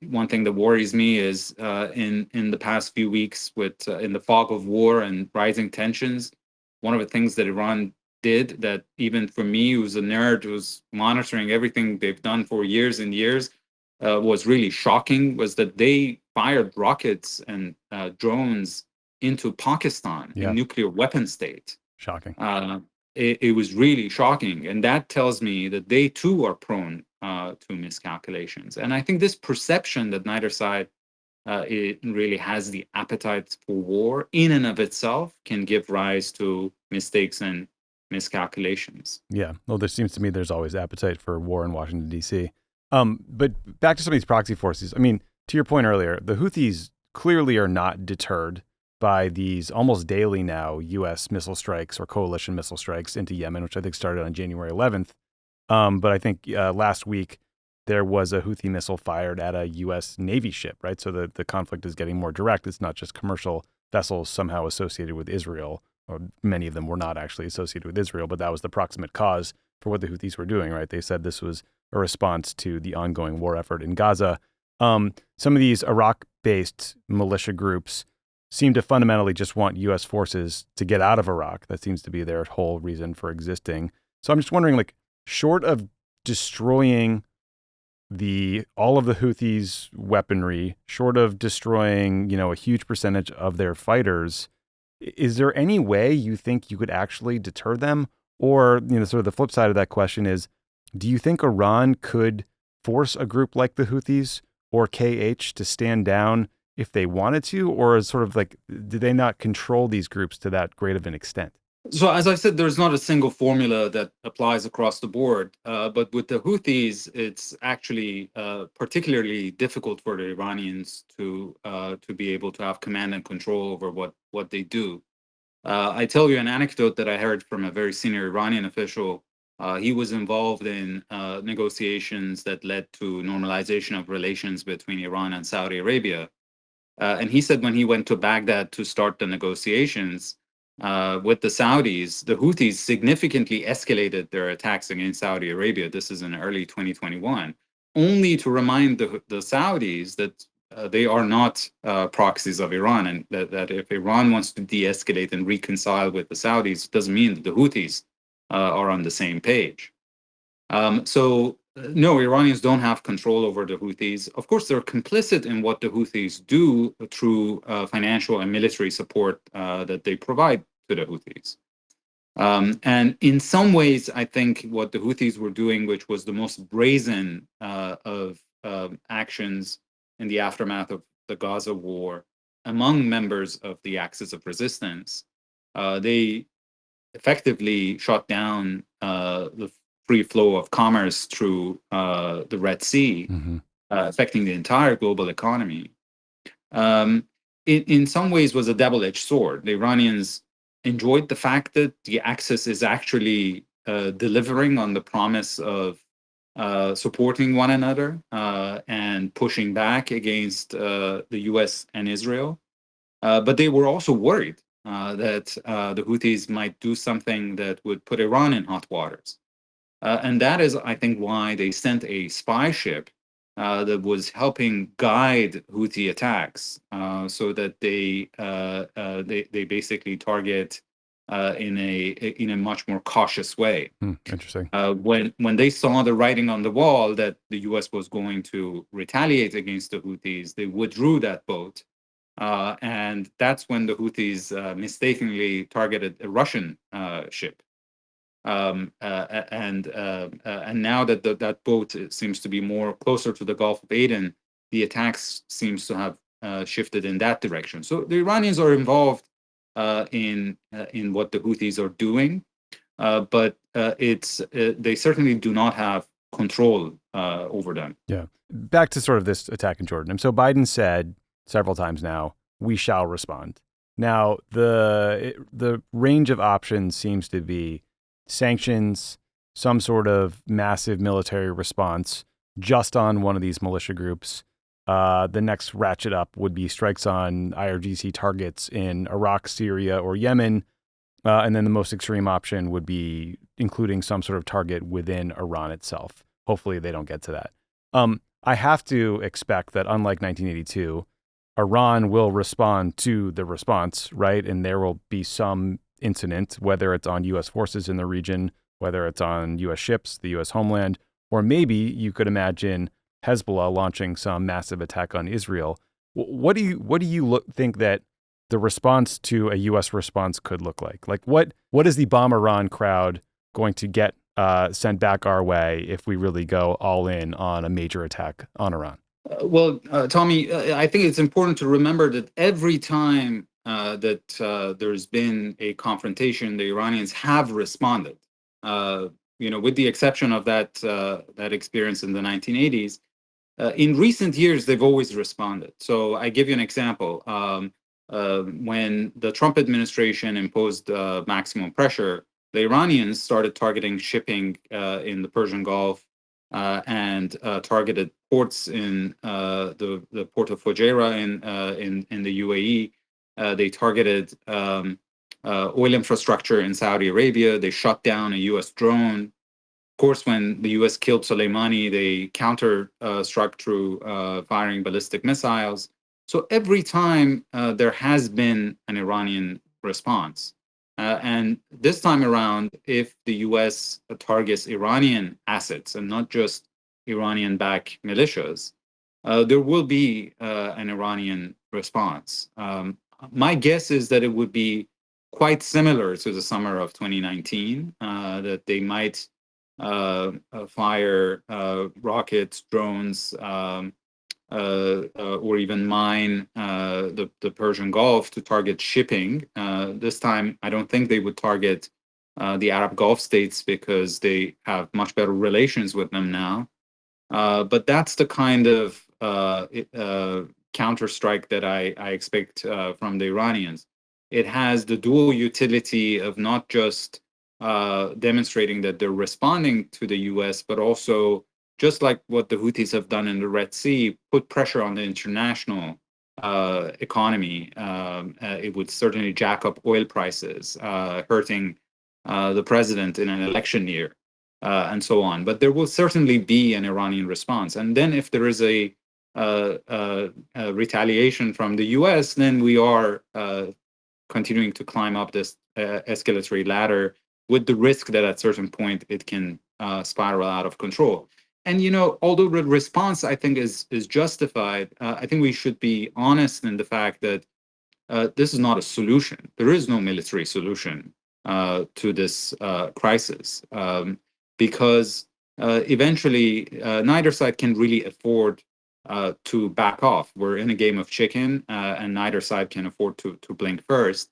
One thing that worries me is in the past few weeks, with in the fog of war and rising tensions, one of the things that Iran did that even for me, who's a nerd, who's monitoring everything they've done for years and years, was really shocking, was that they fired rockets and drones into Pakistan Yeah. in nuclear weapon state. Shocking. It was really shocking. And that tells me that they too are prone to miscalculations. And I think this perception that neither side it really has the appetite for war in and of itself can give rise to mistakes and miscalculations. Yeah. Well, there seems to me there's always appetite for war in Washington, D.C. But back to some of these proxy forces. I mean, to your point earlier, the Houthis clearly are not deterred by these almost daily now U.S. missile strikes or coalition missile strikes into Yemen, which I think started on January 11th. But I think last week there was a Houthi missile fired at a U.S. Navy ship, right? So the conflict is getting more direct. It's not just commercial vessels somehow associated with Israel, or many of them were not actually associated with Israel, but that was the proximate cause for what the Houthis were doing, right? They said this was a response to the ongoing war effort in Gaza. Some of these Iraq-based militia groups seem to fundamentally just want U.S. forces to get out of Iraq. That seems to be their whole reason for existing. So I'm just wondering, like, short of destroying all of the Houthis' weaponry, short of destroying, a huge percentage of their fighters, is there any way you think you could actually deter them? Or, sort of the flip side of that question is, do you think Iran could force a group like the Houthis or KH to stand down if they wanted to? Or is sort of like, do they not control these groups to that great of an extent? So, as I said, there's not a single formula that applies across the board. But with the Houthis, it's actually particularly difficult for the Iranians to be able to have command and control over what they do. I tell you an anecdote that I heard from a very senior Iranian official. He was involved in negotiations that led to normalization of relations between Iran and Saudi Arabia. And he said when he went to Baghdad to start the negotiations with the Saudis, the Houthis significantly escalated their attacks against Saudi Arabia. This is in early 2021, only to remind the Saudis that they are not proxies of Iran, and that if Iran wants to de-escalate and reconcile with the Saudis, it doesn't mean that the Houthis are on the same page. No, Iranians don't have control over the Houthis. Of course, they're complicit in what the Houthis do through financial and military support that they provide to the Houthis. And in some ways, I think what the Houthis were doing, which was the most brazen of actions in the aftermath of the Gaza war among members of the Axis of Resistance, they effectively shut down the free flow of commerce through the Red Sea, affecting the entire global economy. In some ways was a double-edged sword. The Iranians enjoyed the fact that the Axis is actually delivering on the promise of supporting one another and pushing back against the US and Israel. But they were also worried that the Houthis might do something that would put Iran in hot waters. And that is, I think, why they sent a spy ship that was helping guide Houthi attacks, so that they basically target in a much more cautious way. Interesting. When they saw the writing on the wall that the U.S. was going to retaliate against the Houthis, they withdrew that boat, and that's when the Houthis mistakenly targeted a Russian ship. And now that that boat seems to be more closer to the Gulf of Aden, the attacks seems to have shifted in that direction. So the Iranians are involved in what the Houthis are doing, but they certainly do not have control over them. Yeah. Back to sort of this attack in Jordan. And so Biden said several times now, we shall respond. Now, the range of options seems to be sanctions, some sort of massive military response, just on one of these militia groups. The next ratchet up would be strikes on IRGC targets in Iraq, Syria, or Yemen. And then the most extreme option would be including some sort of target within Iran itself. Hopefully they don't get to that. I have to expect that, unlike 1982, Iran will respond to the response, right? And there will be some incident, whether it's on U.S. forces in the region, whether it's on U.S. ships, the U.S. homeland, or maybe you could imagine Hezbollah launching some massive attack on Israel. What do you think that the response to a U.S. response could look like? Like, what is the Bomb Iran crowd going to get sent back our way if we really go all in on a major attack on Iran? Tommy, I think it's important to remember that every time that there's been a confrontation, the Iranians have responded. With the exception of that experience in the 1980s, in recent years they've always responded. So I give you an example. When the Trump administration imposed maximum pressure, the Iranians started targeting shipping in the Persian Gulf and targeted ports in the port of Fujairah in the UAE. They targeted oil infrastructure in Saudi Arabia. They shot down a U.S. drone. Of course, when the U.S. killed Soleimani, they struck through firing ballistic missiles. So every time there has been an Iranian response. And this time around, if the U.S. targets Iranian assets and not just Iranian-backed militias, there will be an Iranian response. My guess is that it would be quite similar to the summer of 2019, that they might fire rockets, drones, or even mine the Persian Gulf to target shipping. This time, I don't think they would target the Arab Gulf states because they have much better relations with them now. But that's the kind of counterstrike that I expect from the Iranians. It has the dual utility of not just demonstrating that they're responding to the U.S., but also, just like what the Houthis have done in the Red Sea, put pressure on the international economy. It would certainly jack up oil prices, hurting the president in an election year, and so on. But there will certainly be an Iranian response. And then if there is a retaliation from the U.S., then we are continuing to climb up this escalatory ladder with the risk that at a certain point it can spiral out of control. And, although the response, I think, is justified, I think we should be honest in the fact that this is not a solution. There is no military solution to this crisis, because eventually neither side can really afford to back off. We're in a game of chicken, and neither side can afford to blink first.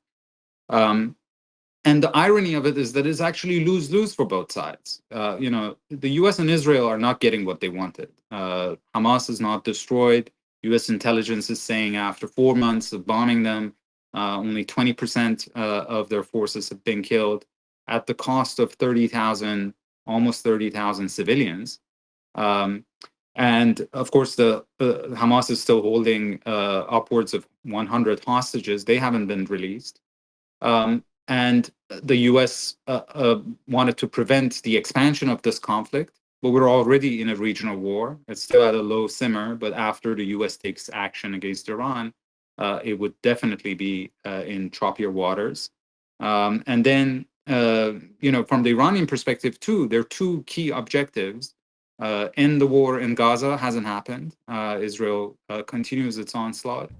And the irony of it is that it's actually lose-lose for both sides. The U.S. and Israel are not getting what they wanted. Hamas is not destroyed. U.S. intelligence is saying after 4 months of bombing them, only 20% of their forces have been killed at the cost of almost 30,000 civilians. And of course, the Hamas is still holding upwards of 100 hostages. They haven't been released. And the U.S. wanted to prevent the expansion of this conflict, but we're already in a regional war. It's still at a low simmer, but after the U.S. takes action against Iran, it would definitely be in choppier waters. And then, from the Iranian perspective too, there are two key objectives. End the war in Gaza hasn't happened. Israel continues its onslaught.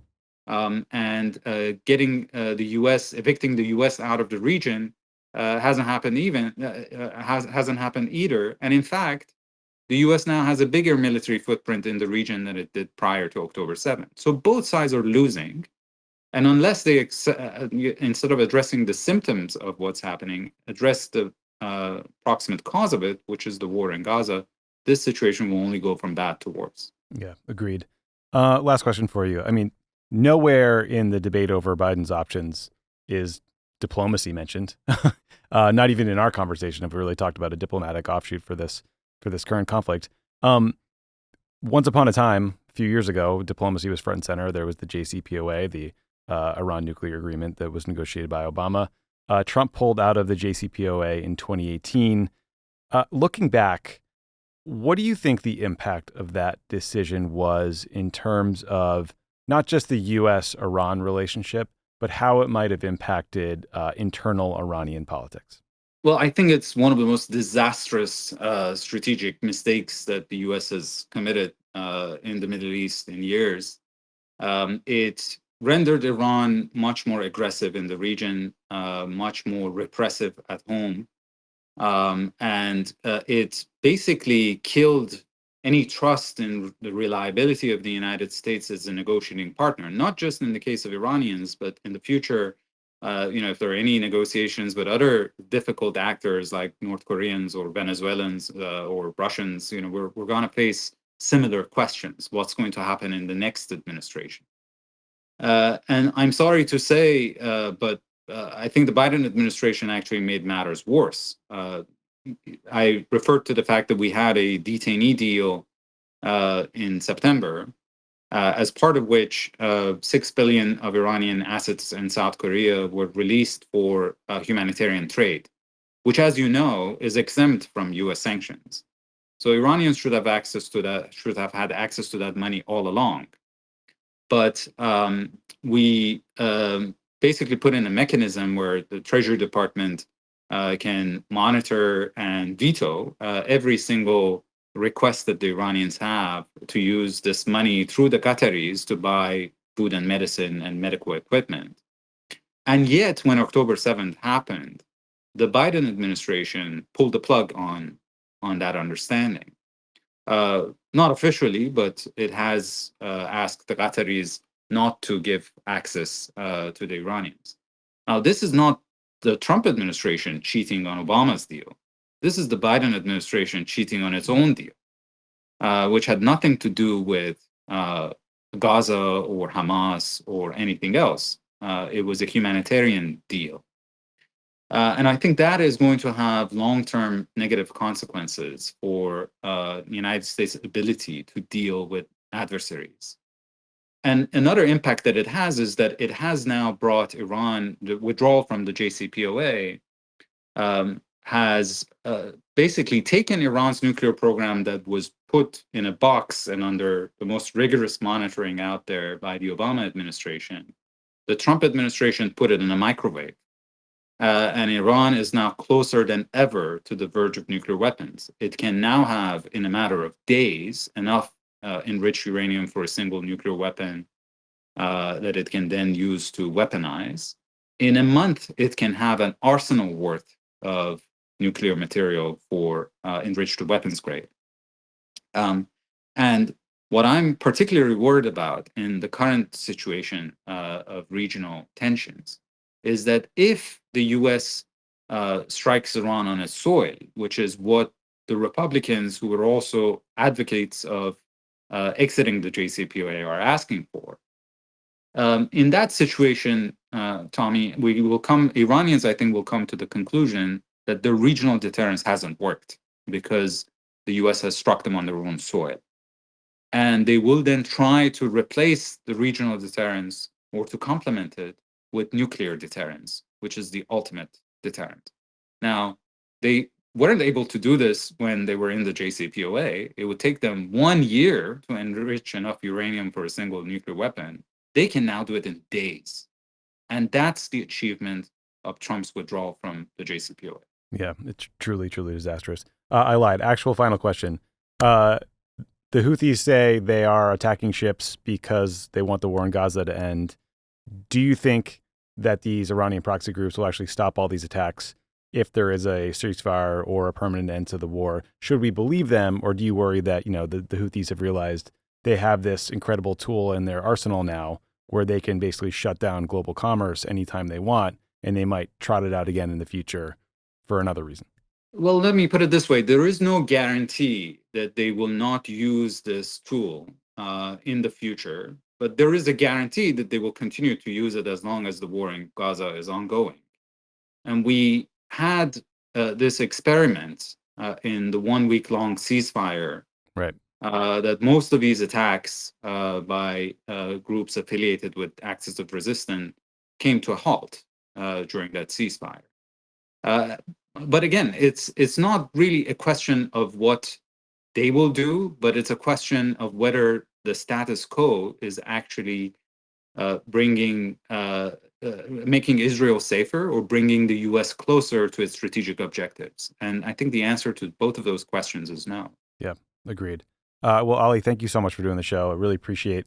And evicting the U.S. out of the region hasn't happened either. And in fact, the U.S. now has a bigger military footprint in the region than it did prior to October 7th. So both sides are losing. And unless they, instead of addressing the symptoms of what's happening, address the proximate cause of it, which is the war in Gaza, this situation will only go from bad to worse. Yeah, agreed. Last question for you. I mean, nowhere in the debate over Biden's options is diplomacy mentioned. Not even in our conversation have we really talked about a diplomatic offshoot for this current conflict. once upon a time, a few years ago, diplomacy was front and center. There was the JCPOA, the Iran nuclear agreement that was negotiated by Obama. Trump pulled out of the JCPOA in 2018. Looking back, what do you think the impact of that decision was in terms of not just the U.S.-Iran relationship, but how it might have impacted internal Iranian politics? Well, I think it's one of the most disastrous strategic mistakes that the U.S. has committed in the Middle East in years. It rendered Iran much more aggressive in the region, much more repressive at home. And it basically killed any trust in the reliability of the United States as a negotiating partner, not just in the case of Iranians, but in the future, if there are any negotiations with other difficult actors like North Koreans or Venezuelans or Russians, we're going to face similar questions. What's going to happen in the next administration? And I'm sorry to say, but I think the Biden administration actually made matters worse. I referred to the fact that we had a detainee deal in September, as part of which $6 billion of Iranian assets in South Korea were released for humanitarian trade, which, as you know, is exempt from U.S. sanctions. So Iranians should have had access to that money all along. But we basically put in a mechanism where the Treasury Department can monitor and veto every single request that the Iranians have to use this money through the Qataris to buy food and medicine and medical equipment. And yet, when October 7th happened, the Biden administration pulled the plug on that understanding. Not officially, but it has asked the Qataris not to give access to the Iranians. Now, this is not the Trump administration cheating on Obama's deal. This is the Biden administration cheating on its own deal, which had nothing to do with Gaza or Hamas or anything else. It was a humanitarian deal. And I think that is going to have long-term negative consequences for the United States' ability to deal with adversaries. And another impact that it has is that it has now brought Iran, the withdrawal from the JCPOA, has basically taken Iran's nuclear program that was put in a box and under the most rigorous monitoring out there by the Obama administration. The Trump administration put it in a microwave. And Iran is now closer than ever to the verge of nuclear weapons. It can now have, in a matter of days, enough enriched uranium for a single nuclear weapon that it can then use to weaponize. In a month, it can have an arsenal worth of nuclear material for enriched weapons grade. And what I'm particularly worried about in the current situation of regional tensions is that if the U.S. Strikes Iran on its soil, which is what the Republicans who are also advocates of exiting the JCPOA are asking for. In that situation, Tommy, Iranians, I think, will come to the conclusion that the regional deterrence hasn't worked because the U.S. has struck them on their own soil. And they will then try to replace the regional deterrence or to complement it with nuclear deterrence, which is the ultimate deterrent. Now, they weren't able to do this when they were in the JCPOA. It would take them 1 year to enrich enough uranium for a single nuclear weapon. They can now do it in days. And that's the achievement of Trump's withdrawal from the JCPOA. Yeah, it's truly, truly disastrous. I lied. Actual final question. The Houthis say they are attacking ships because they want the war in Gaza to end. Do you think that these Iranian proxy groups will actually stop all these attacks if there is a ceasefire or a permanent end to the war? Should we believe them, or do you worry that, the Houthis have realized they have this incredible tool in their arsenal now where they can basically shut down global commerce anytime they want, and they might trot it out again in the future for another reason? Well, let me put it this way. There is no guarantee that they will not use this tool in the future, but there is a guarantee that they will continue to use it as long as the war in Gaza is ongoing. And we had this experiment in the 1 week long ceasefire right. that most of these attacks by groups affiliated with Axis of Resistance came to a halt during that ceasefire. But again, it's not really a question of what they will do, but it's a question of whether the status quo is actually making Israel safer or bringing the U.S. closer to its strategic objectives. And I think the answer to both of those questions is no. Yeah, agreed. Well, Ali, thank you so much for doing the show. I really appreciate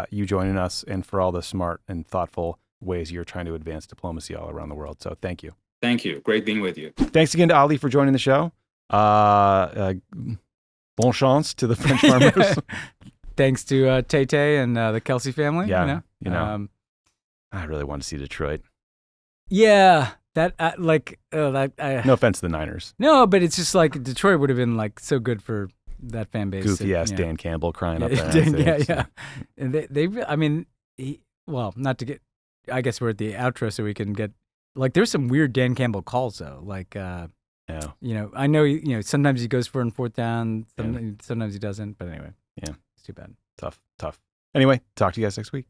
you joining us and for all the smart and thoughtful ways you're trying to advance diplomacy all around the world. So thank you. Thank you. Great being with you. Thanks again to Ali for joining the show. Bon chance to the French farmers. Thanks to Tay and the Kelsey family. Yeah, I really want to see Detroit. Yeah, that no offense to the Niners. No, but it's just like Detroit would have been like so good for that fan base. Goofy ass Dan Campbell crying up there. Yeah. And not to get. I guess we're at the outro, so we can get. Like, there's some weird Dan Campbell calls though. Like, I know sometimes he goes for it on fourth down. Sometimes he doesn't. But anyway, yeah, it's too bad. Tough. Anyway, talk to you guys next week.